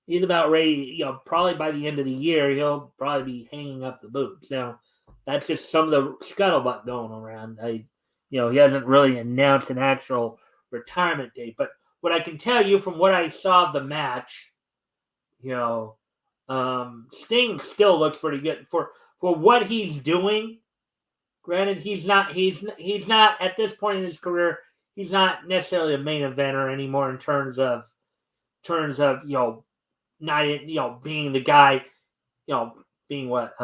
he's about ready, probably by the end of the year, he'll probably be hanging up the boots. Now, that's just some of the scuttlebutt going around. He hasn't really announced an actual retirement date. But what I can tell you from what I saw of the match, Sting still looks pretty good for what he's doing. Granted, he's not at this point in his career, he's not necessarily a main eventer anymore in terms of not being the guy, being what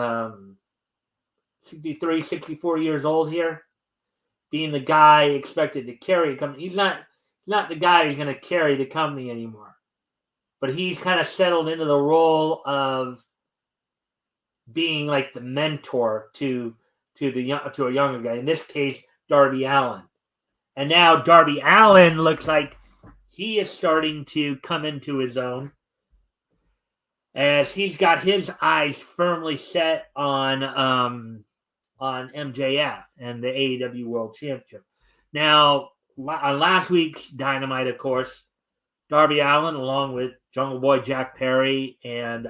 63, 64 years old here, being the guy expected to carry a company. He's not the guy who's going to carry the company anymore. But he's kind of settled into the role of being like the mentor to a younger guy. In this case, Darby Allin. And now Darby Allin looks like he is starting to come into his own, as he's got his eyes firmly set on MJF and the AEW World Championship. Now, on last week's Dynamite, of course, Darby Allin, along with Jungle Boy Jack Perry and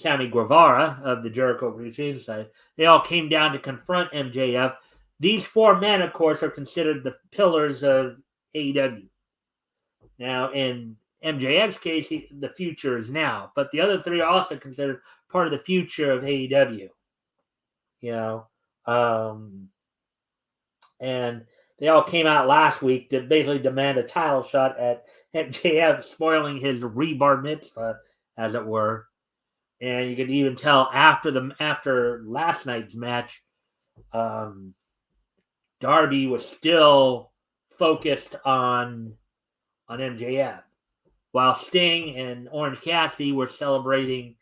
Sammy Guevara of the Jericho Appreciation Society. They all came down to confront MJF. These 4 men, of course, are considered the pillars of AEW. Now, in MJF's case, the future is now, but the other 3 are also considered part of the future of AEW. You know, and they all came out last week to basically demand a title shot at MJF, spoiling his rebar mitzvah, as it were. And you could even tell after last night's match, Darby was still focused on MJF, while Sting and Orange Cassidy were celebrating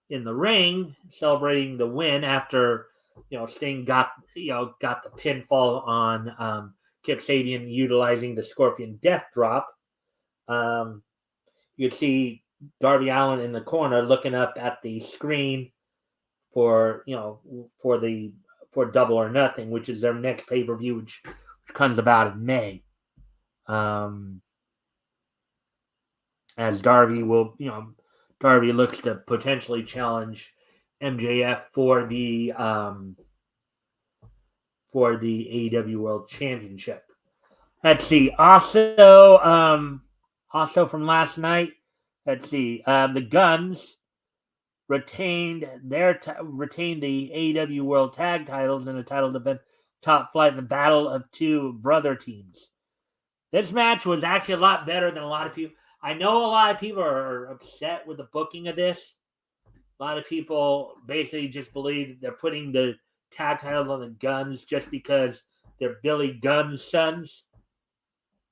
in the ring, celebrating the win after Sting got the pinfall on Kip Sabian utilizing the Scorpion Death Drop. You could see Darby Allin in the corner looking up at the screen for Double or Nothing, which is their next pay-per-view, which comes about in May. As Darby looks to potentially challenge MJF for the AEW World Championship. Let's see. Also from last night, let's see. The Guns retained the AEW World Tag Titles in a title defense, Top Flight, in the Battle of 2 Brother Teams. This match was actually a lot better than a lot of people. I know a lot of people are upset with the booking of this. A lot of people basically just believe they're putting the tag titles on the Guns just because they're Billy Gunn's sons,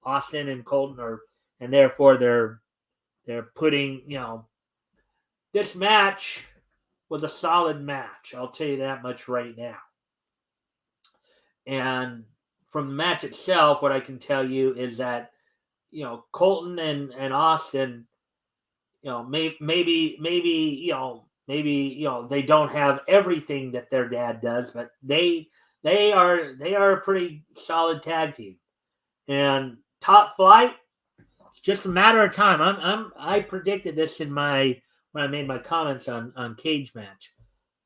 Austin and Colton, and therefore they're putting, this match was a solid match. I'll tell you that much right now. And from the match itself, what I can tell you is that, Colton and Austin, maybe they don't have everything that their dad does, but they are a pretty solid tag team. And Top Flight, it's just a matter of time. I predicted this when I made my comments on Cage Match.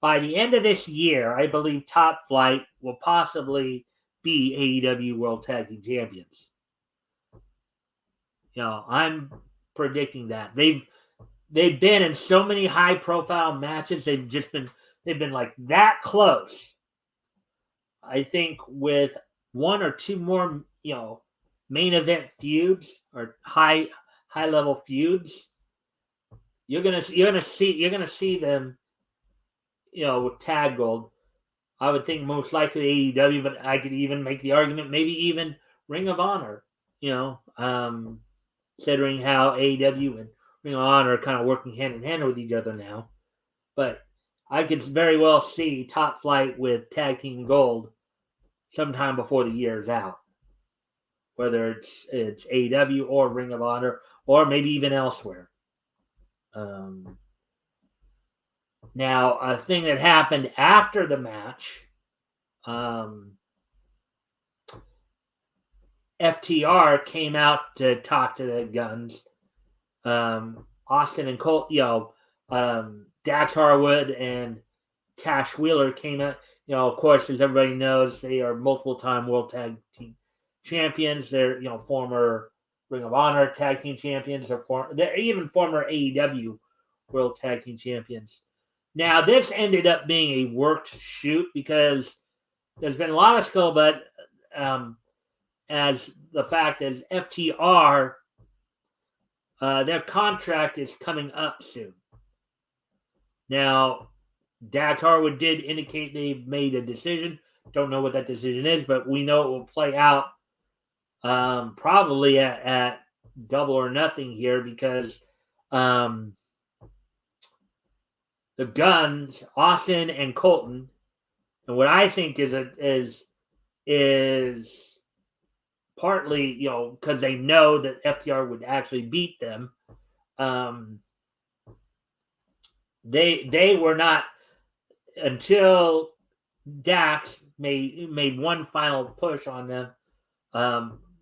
By the end of this year, I believe Top Flight will possibly be AEW World Tag Team Champions. I'm predicting that. They've been in so many high profile matches. They've been like that close. I think with 1 or 2 more, main event feuds or high level feuds, you're gonna see them, with Tag Gold. I would think most likely AEW, but I could even make the argument maybe even Ring of Honor. Considering how AEW and Ring of Honor are kind of working hand in hand with each other now. But I could very well see Top Flight with Tag Team Gold sometime before the year is out. Whether it's AEW or Ring of Honor or maybe even elsewhere. Now, a thing that happened after the match, FTR came out to talk to the Guns. Austin and Colt, Dax Harwood and Cash Wheeler came out. Of course, as everybody knows, they are multiple-time World Tag Team Champions. They're, former Ring of Honor Tag Team Champions. They're even former AEW World Tag Team Champions. Now, this ended up being a worked shoot because there's been a lot of scuttlebutt as the fact is FTR, their contract is coming up soon. Now, Dax Harwood did indicate they've made a decision. Don't know what that decision is, but we know it will play out probably at Double or Nothing here because the Guns, Austin and Colton, and what I think is partly, because they know that FTR would actually beat them. They were not, until Dax made one final push on them,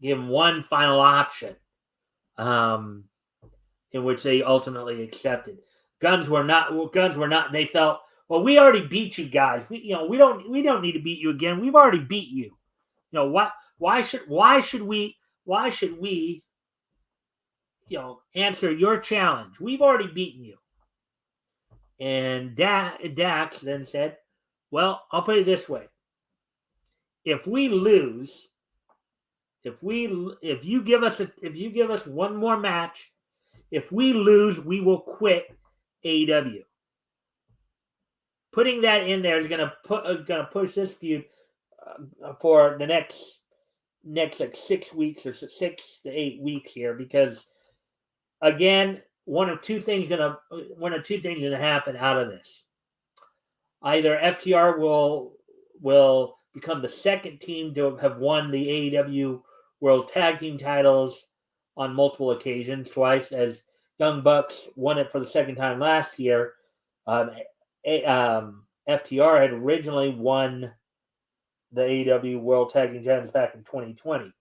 give them one final option, in which they ultimately accepted. Guns were not. They felt, well, we already beat you guys. We don't need to beat you again. We've already beat you. Why should we answer your challenge? We've already beaten you. And Dax then said, well, I'll put it this way. If we lose, if you give us one more match, if we lose, we will quit AEW. Putting that in there is gonna push this feud for the next like 6 weeks or 6 to 8 weeks here, because again, one or two things gonna happen out of this. Either FTR will become the second team to have won the AEW World Tag Team titles on multiple occasions, twice, as Young Bucks won it for the second time last year. FTR had originally won the AEW World Tag Team titles back in 2020.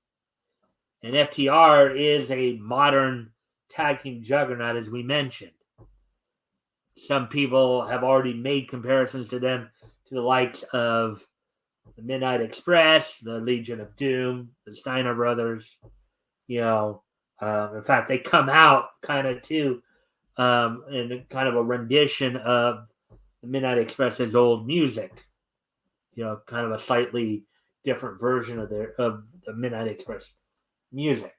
And FTR is a modern tag team juggernaut, as we mentioned. Some people have already made comparisons to them to the likes of the Midnight Express, the Legion of Doom, the Steiner Brothers. In fact, they come out kind of too in kind of a rendition of the Midnight Express's old music. Kind of a slightly different version of the Midnight Express music.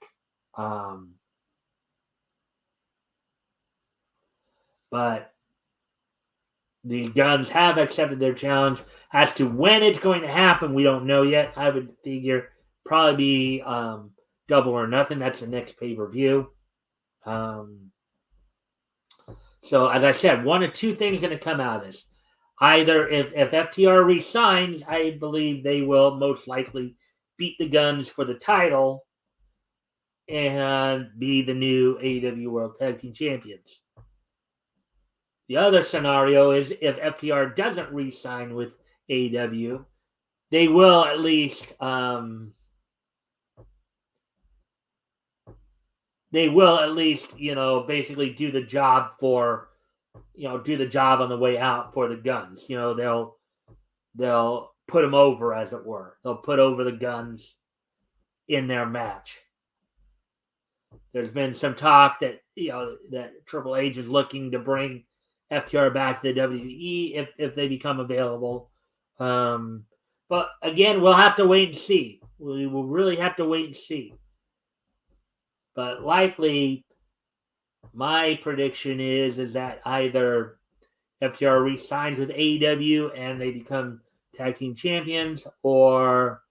But the Guns have accepted their challenge. As to when it's going to happen, we don't know yet. I would figure probably be Double or Nothing. That's the next pay-per-view. So, as I said, one of two things going to come out of this. Either if FTR resigns, I believe they will most likely beat the Guns for the title and be the new AEW World Tag Team Champions. The other scenario is if FTR doesn't re-sign with AEW, they will at least basically do the job on the way out for the Guns. They'll put them over, as it were. They'll put over the Guns in their match. There's been some talk that that Triple H is looking to bring FTR back to the WWE if they become available. But again, we'll have to wait and see. We will really have to wait and see. But likely, my prediction is that either FTR re-signs with AEW and they become tag team champions, or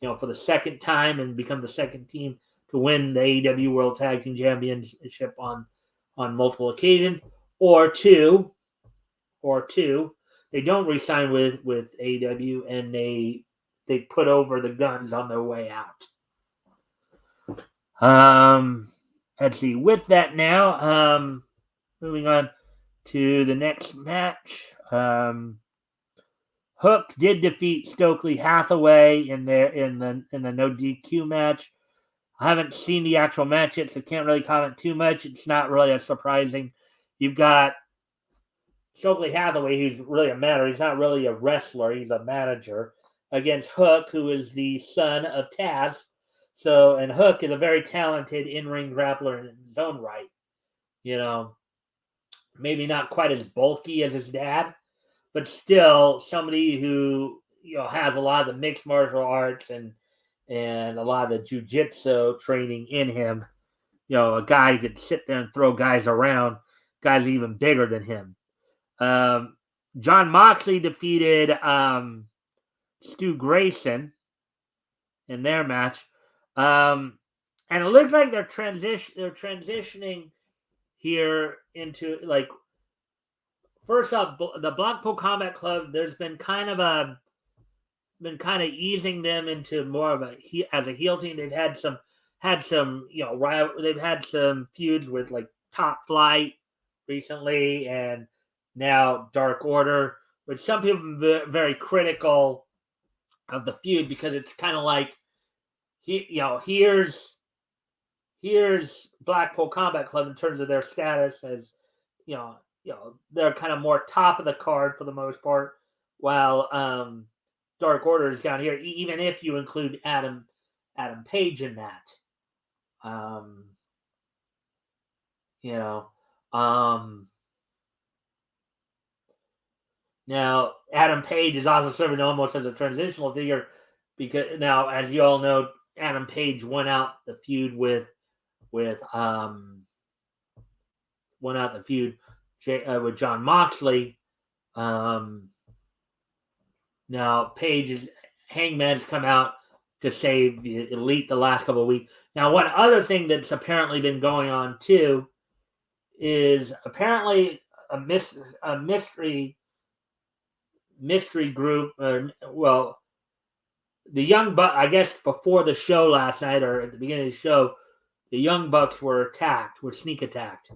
for the second time and become the second team to win the AEW World Tag Team Championship on multiple occasions, or two, they don't re-sign with AEW and they put over the Guns on their way out. Let's see. With that now, moving on to the next match. Hook did defeat Stokely Hathaway in the no DQ match. I haven't seen the actual match yet, so can't really comment too much. It's not really as surprising. You've got Stokely Hathaway, who's really a manager. He's not really a wrestler. He's a manager, against Hook, who is the son of Taz. And Hook is a very talented in-ring grappler in his own right. Maybe not quite as bulky as his dad, but still somebody who has a lot of the mixed martial arts and a lot of the jiu-jitsu training in him. A guy who could sit there and throw guys around, guys even bigger than him. John Moxley defeated Stu Grayson in their match. And it looks like they're transitioning here into, like, first off, the Blackpool Combat Club, there's been kind of easing them into more of as a heel team. They've had some they've had some feuds with like Top Flight recently, and now Dark Order, which some people are very critical of the feud because it's kind of like, here's Blackpool Combat Club in terms of their status as they're kind of more top of the card for the most part, while Dark Order is down here. Even if you include Adam Page in that, um, you know, um, now Adam Page is also serving almost as a transitional figure because now, as you all know, Adam Page won out the feud with with John Moxley. Now Hangman's come out to save the Elite the last couple of weeks. Now, one other thing that's apparently been going on too is apparently a mystery group. Well, the Young Bucks. I guess before the show last night or at the beginning of the show, the Young Bucks were sneak attacked.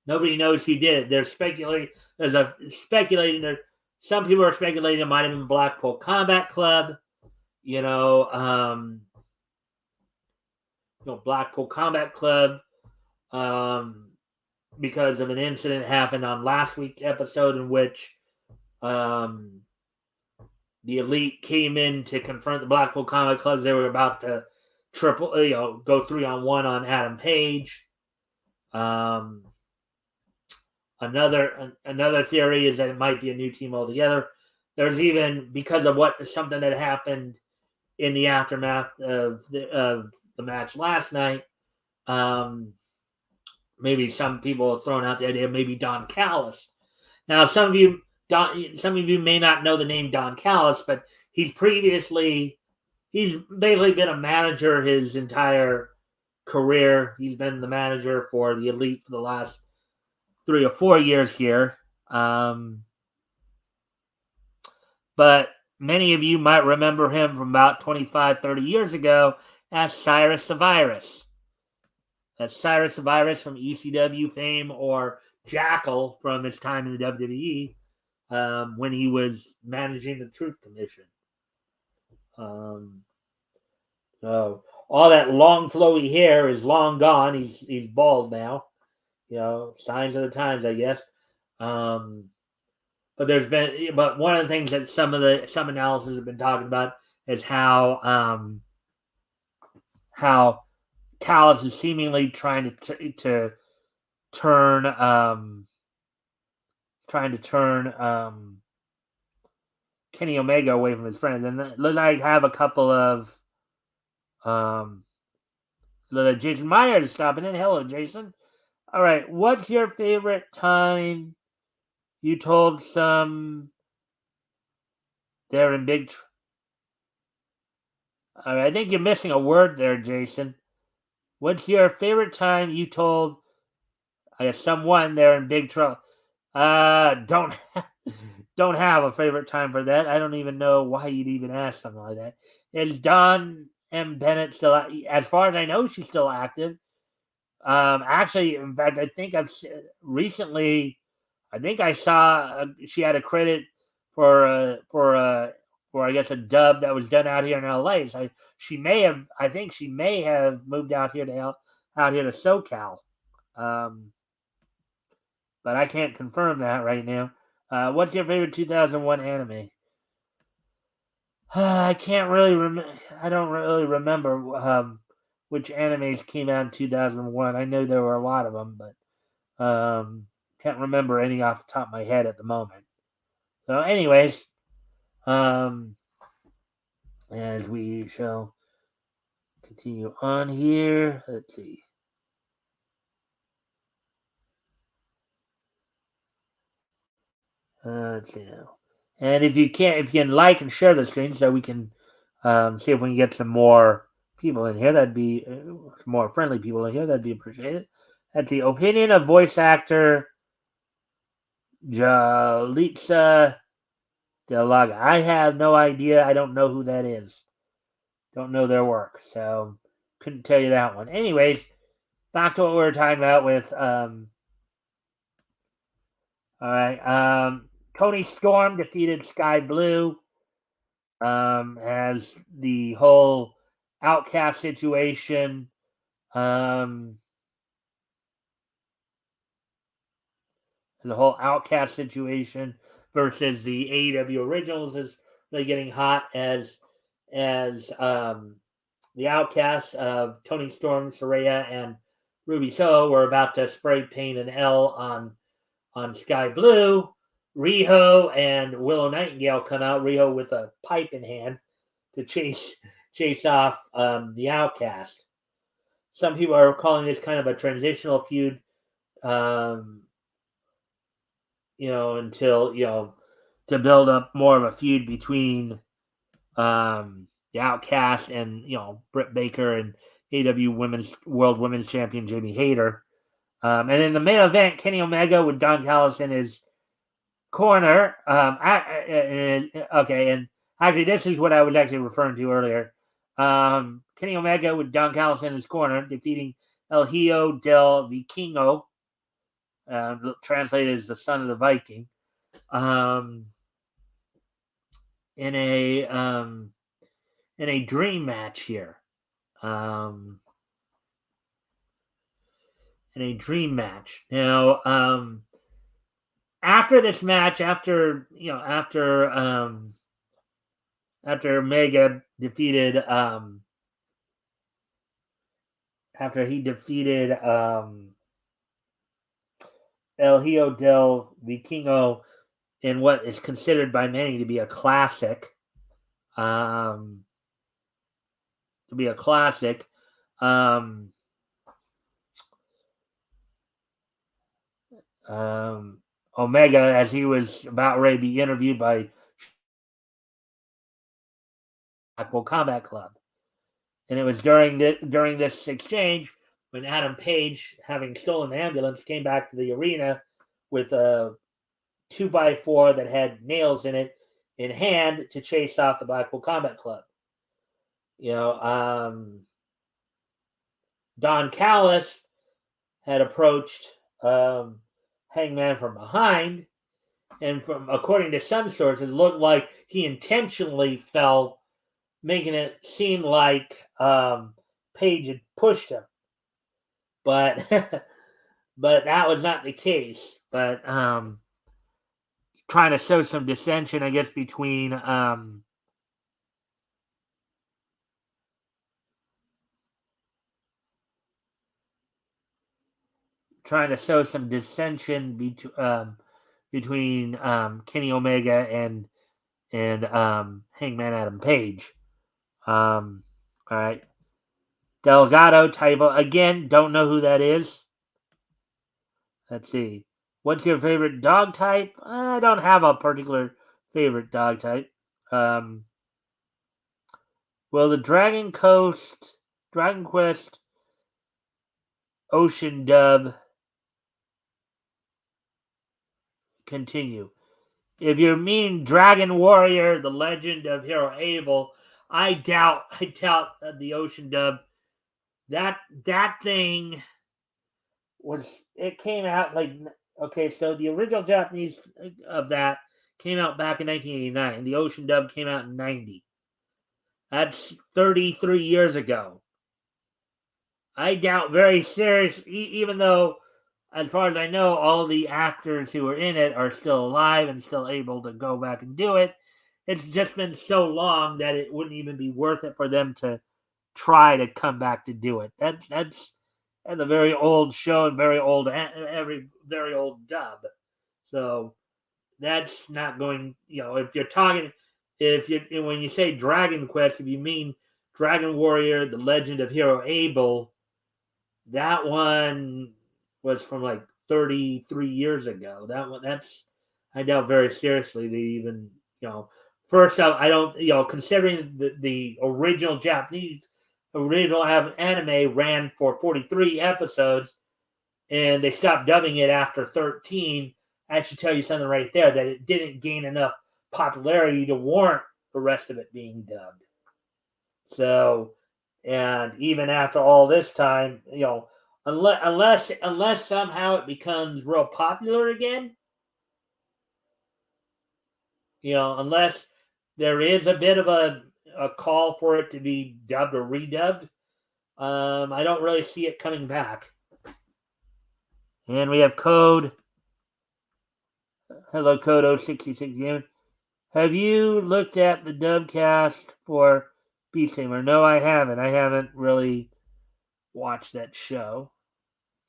Nobody knows who did it. There's speculating. Some people are speculating it might have been Blackpool Combat Club. Blackpool Combat Club, because of an incident happened on last week's episode in which the Elite came in to confront the Blackpool Combat Club. They were about to go 3-on-1 on Adam Page. Another theory is that it might be a new team altogether. There's even, because of something that happened in the aftermath of the match last night, maybe some people have thrown out the idea of maybe Don Callis. Now, some of you may not know the name Don Callis, but he's basically been a manager his entire career. He's been the manager for the Elite for the last 3 or 4 years here. But many of you might remember him from about 25, 30 years ago as Cyrus the Virus. That's Cyrus the Virus from ECW fame, or Jackal from his time in the WWE when he was managing the Truth Commission. So all that long flowy hair is long gone. He's bald now. Signs of the times, I guess. But one of the things that some analysis have been talking about is how Callis is seemingly trying to turn Kenny Omega away from his friends, and I have a couple of Jason Myers stopping in. Hello, Jason. All right, what's your favorite time you told some they're in big? All right, I think you're missing a word there, Jason. What's your favorite time you told someone they're in big trouble? Don't have a favorite time for that. I don't even know why you'd even ask something like that. Is Dawn M. Bennett still? As far as I know, she's still active. Actually, in fact, I think recently. I think I saw she had a credit for I guess a dub that was done out here in LA. So she may have. I think she may have moved out here to SoCal. But I can't confirm that right now. What's your favorite 2001 anime? I can't really remember. I don't really remember which animes came out in 2001. I know there were a lot of them, but can't remember any off the top of my head at the moment. So, anyways, as we shall continue on here, let's see. Let's see now. And if you can like and share the stream so we can see if we can get some more people in here. That'd be some more friendly people in here. That'd be appreciated. That's the opinion of voice actor Jalitza Delaga. I have no idea. I don't know who that is. Don't know their work, so couldn't tell you that one. Anyways, back to what we were talking about with all right. Tony Storm defeated Sky Blue. As the whole Outcast situation the whole Outcast situation versus the AEW originals is really getting hot as the Outcasts of Tony Storm, Saraya, and Ruby Soho were about to spray paint an L on Sky Blue. Riho and Willow Nightingale come out. Riho with a pipe in hand to chase off the Outcast. Some people are calling this kind of a transitional feud, until to build up more of a feud between the Outcast and Britt Baker and AEW World Women's Champion Jamie Hayter. And in the main event, Kenny Omega with Don Callis in his corner. Okay, and actually, this is what I was actually referring to earlier. Kenny Omega with Don Callis in his corner, defeating El Hijo del Vikingo, translated as the son of the Viking, in a dream match here. In a dream match. Now, after this match, after Omega defeated, after he defeated El Hijo del Vikingo in what is considered by many to be a classic, Omega, as he was about ready to be interviewed by Blackpool Combat Club. And it was during this exchange when Adam Page, having stolen the ambulance, came back to the arena with a 2x4 that had nails in it in hand to chase off the Blackpool Combat Club. Don Callis had approached Hangman from behind, and according to some sources, it looked like he intentionally fell, making it seem like Page had pushed him. But but that was not the case. But trying to sow some dissension, I guess, between between Kenny Omega and Hangman Adam Page. All right. Delgado Typo. Again, don't know who that is. Let's see. What's your favorite dog type? I don't have a particular favorite dog type. Will the Dragon Quest Ocean Dub continue? If you mean Dragon Warrior, the Legend of Hero Abel, I doubt the Ocean Dub. That thing it came out so the original Japanese of that came out back in 1989. The Ocean Dub came out in 90. That's 33 years ago. I doubt very seriously, even though, as far as I know, all the actors who are in it are still alive and still able to go back and do it. It's just been so long that it wouldn't even be worth it for them to try to come back to do it. That's a very old show and very old dub. So that's not going. If you're talking, when you say Dragon Quest, if you mean Dragon Warrior, the Legend of Hero Abel, that one was from like 33 years ago. I doubt very seriously they even, first off, I don't, considering the original anime ran for 43 episodes and they stopped dubbing it after 13, I should tell you something right there, that it didn't gain enough popularity to warrant the rest of it being dubbed. So, and even after all this time, unless somehow it becomes real popular again, unless there is a bit of a call for it to be dubbed or redubbed, I don't really see it coming back. And we have code Hello, Kodo66 Have you looked at the dubcast for Beast Tamer? No, I haven't. I haven't really watched that show.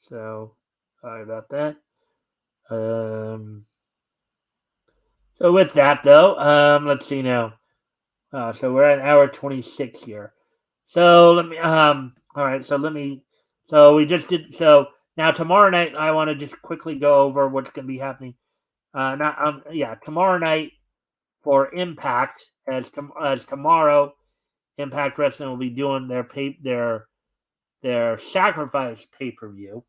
So, sorry about that. So with that though, let's see now. So we're at hour 26 here. So let me all right, so we just did so now tomorrow night I want to just quickly go over what's going to be happening. Not yeah, tomorrow night for Impact as tomorrow Impact Wrestling will be doing their Sacrifice pay-per-view.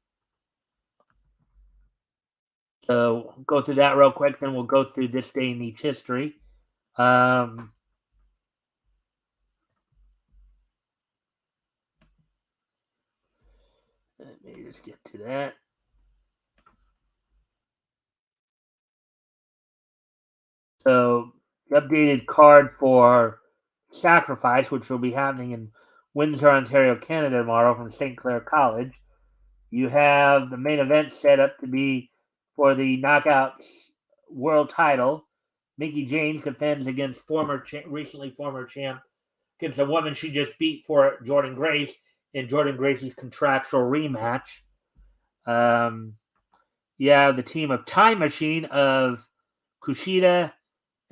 So go through that real quick, then we'll go through this day in each history. Um, let me just get to that. So the updated card for Sacrifice, which will be happening in Windsor, Ontario, Canada tomorrow from St. Clair College. You have the main event set up to be for the Knockouts World Title. Mickie James defends against recently former champ, against a woman she just beat for Jordan Grace in Jordan Grace's contractual rematch. You have the team of Time Machine of Kushida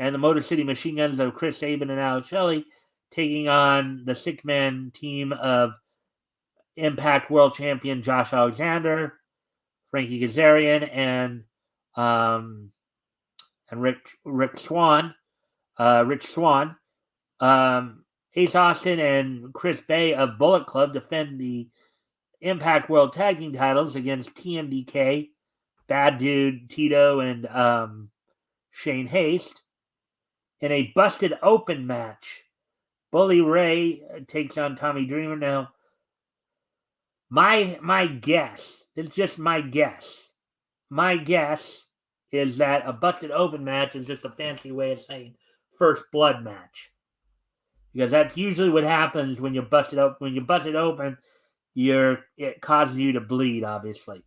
and the Motor City Machine Guns of Chris Sabin and Alex Shelley taking on the six-man team of Impact World Champion Josh Alexander, Frankie Kazarian, and Rick Swan. Rich Swan. Ace Austin and Chris Bay of Bullet Club defend the Impact World Tag Team titles against TMDK, Bad Dude, Tito, and Shane Haste. In a busted open match, Bully Ray takes on Tommy Dreamer. Now, my guess, it's just my guess. My guess is that a busted open match is just a fancy way of saying first blood match. Because that's usually what happens when you bust it open. When you bust it open, it causes you to bleed, obviously.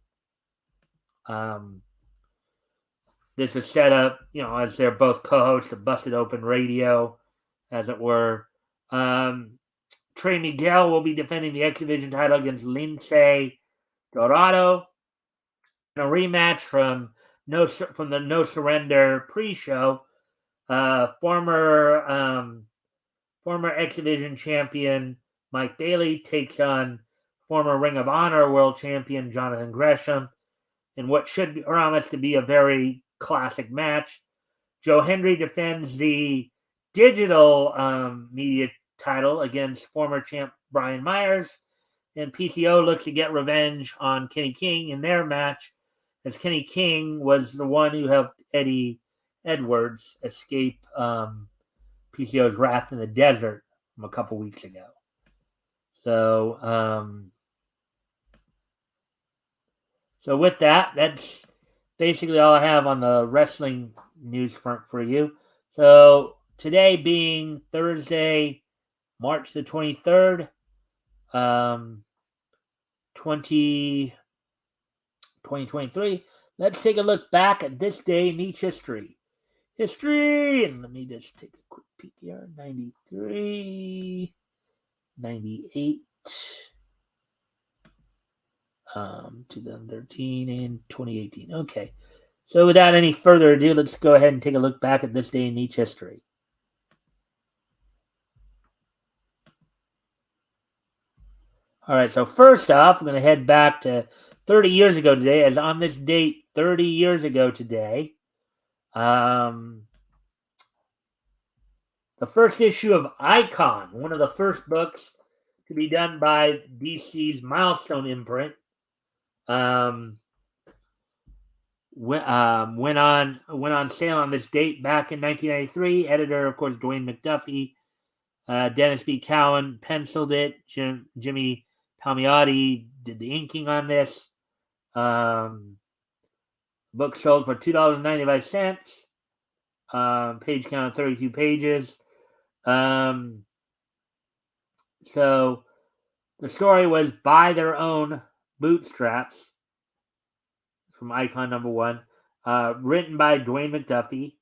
This is set up, as they're both co-hosts of Busted Open Radio, as it were. Trey Miguel will be defending the X Division title against Lince Dorado in a rematch from the No Surrender pre-show. Former X Division champion Mike Bailey takes on former Ring of Honor world champion Jonathan Gresham in what should promise to be a very classic match. Joe Hendry defends the digital media title against former champ Brian Myers, and PCO looks to get revenge on Kenny King in their match, as Kenny King was the one who helped Eddie Edwards escape PCO's wrath in the desert from a couple weeks ago. So with that, that's basically all I have on the wrestling news front for you. So today being Thursday, March the 23rd, 2023, let's take a look back at this day in each history. And let me just take a quick peek here. 93, 98, 2013, and 2018. Okay. So without any further ado, let's go ahead and take a look back at this day in each history. All right, so first off, I'm going to head back to 30 years ago today, as on this date, 30 years ago today, the first issue of Icon, one of the first books to be done by DC's Milestone imprint, went on sale on this date back in 1993. Editor, of course, Dwayne McDuffie. Dennis B. Cowan penciled it. Jimmy Palmiotti did the inking on this. Book sold for $2.95. Page count of 32 pages. So the story was By Their Own Bootstraps from Icon number 1. Written by Dwayne McDuffie,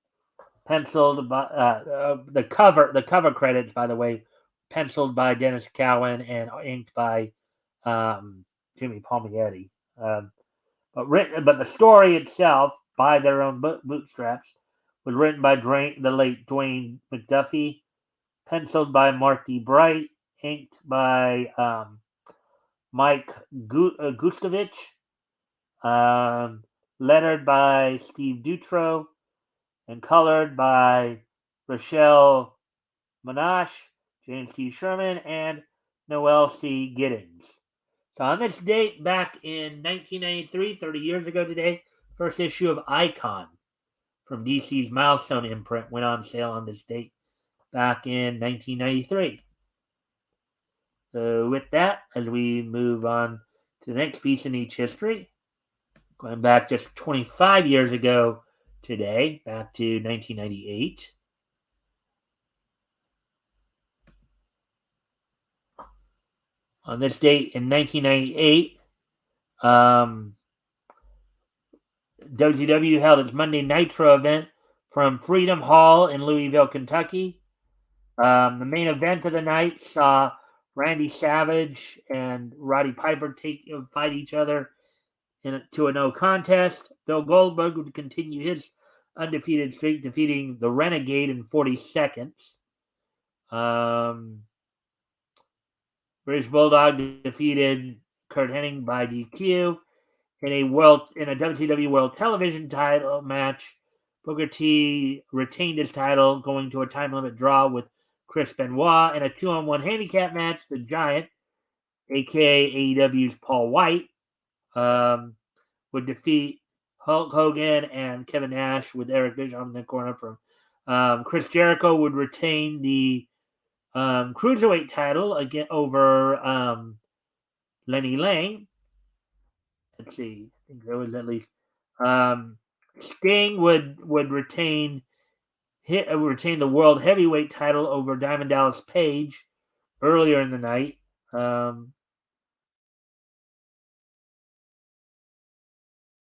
penciled by the cover credits, by the way, penciled by Dennis Cowan and inked by Jimmy Palmiotti. But the story itself, by their own bootstraps, was written by the late Dwayne McDuffie, penciled by Mark D. Bright, inked by Mike Gustovich, um, lettered by Steve Dutro, and colored by Rochelle Monash, James T. Sherman, and Noel C. Giddings. So on this date, back in 1993, 30 years ago today, first issue of Icon from DC's Milestone imprint went on sale on this date back in 1993. So with that, as we move on to the next piece in each history, going back just 25 years ago today, back to 1998. On this date in 1998, WCW held its Monday Nitro event from Freedom Hall in Louisville, Kentucky. The main event of the night saw Randy Savage and Roddy Piper fight each other to a no contest. Bill Goldberg would continue his undefeated streak, defeating the Renegade in 40 seconds. British Bulldog defeated Kurt Hennig by DQ in a WCW World Television title match. Booker T retained his title, going to a time limit draw with Chris Benoit in a 2-on-1 handicap match. The Giant, aka AEW's Paul White, would defeat Hulk Hogan and Kevin Nash with Eric Bischoff in the corner. From Chris Jericho would retain the cruiserweight title again over Lenny Lang. Let's see, I think there was at least Sting would retain the world heavyweight title over Diamond Dallas Page earlier in the night.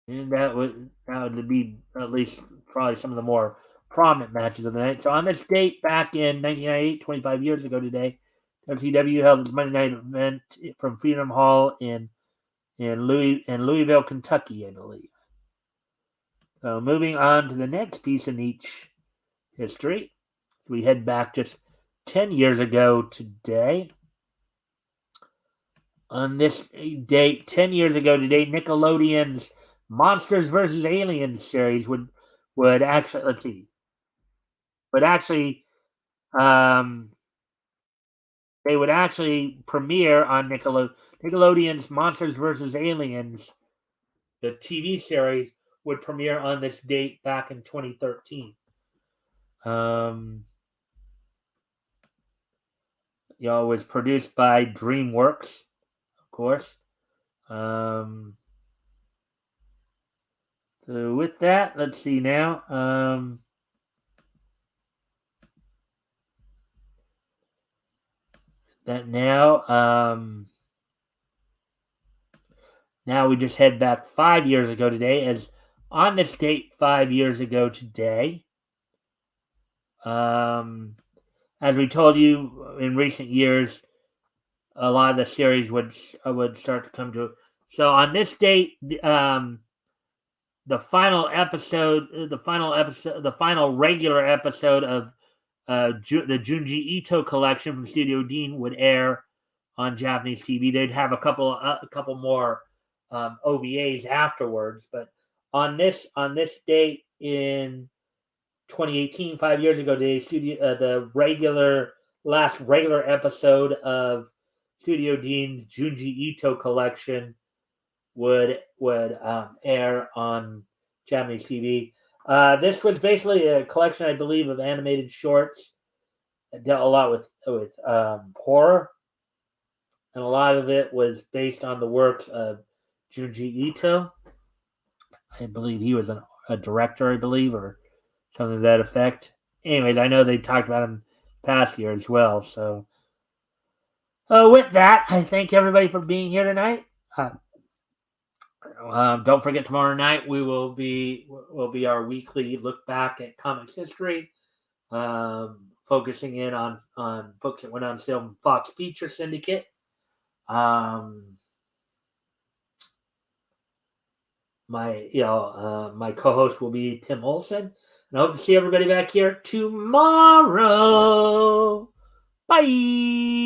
And that would be at least probably some of the more prominent matches of the night. So on this date, back in 1998, 25 years ago today, WCW held its Monday night event from Freedom Hall in Louisville, Kentucky, I believe. So moving on to the next piece in each history, we head back just 10 years ago today. On this date, 10 years ago today, Nickelodeon's Monsters vs. Aliens series would actually they would actually premiere on Nickelodeon's Monsters vs. Aliens. The TV series would premiere on this date back in 2013. It was produced by DreamWorks, of course. So with that, let's see now. Now we just head back 5 years ago today, as on this date 5 years ago today, as we told you in recent years, a lot of the series would start to come to. So on this date, the final regular episode of the Junji Ito collection from Studio Dean would air on Japanese TV. They'd have a couple more OVAs afterwards, but on this date in 2018, 5 years ago today, the last regular episode of Studio Dean's Junji Ito collection would air on Japanese TV. This was basically a collection, I believe, of animated shorts that dealt a lot with horror, and a lot of it was based on the works of Junji Ito. I believe he was a director, I believe, or something to that effect. Anyways, I know they talked about him past year as well. So with that, I thank everybody for being here tonight. Don't forget, tomorrow night will be our weekly look back at comics history, focusing in on books that went on sale from Fox Feature Syndicate. My co-host will be Tim Olson, and I hope to see everybody back here tomorrow. Bye.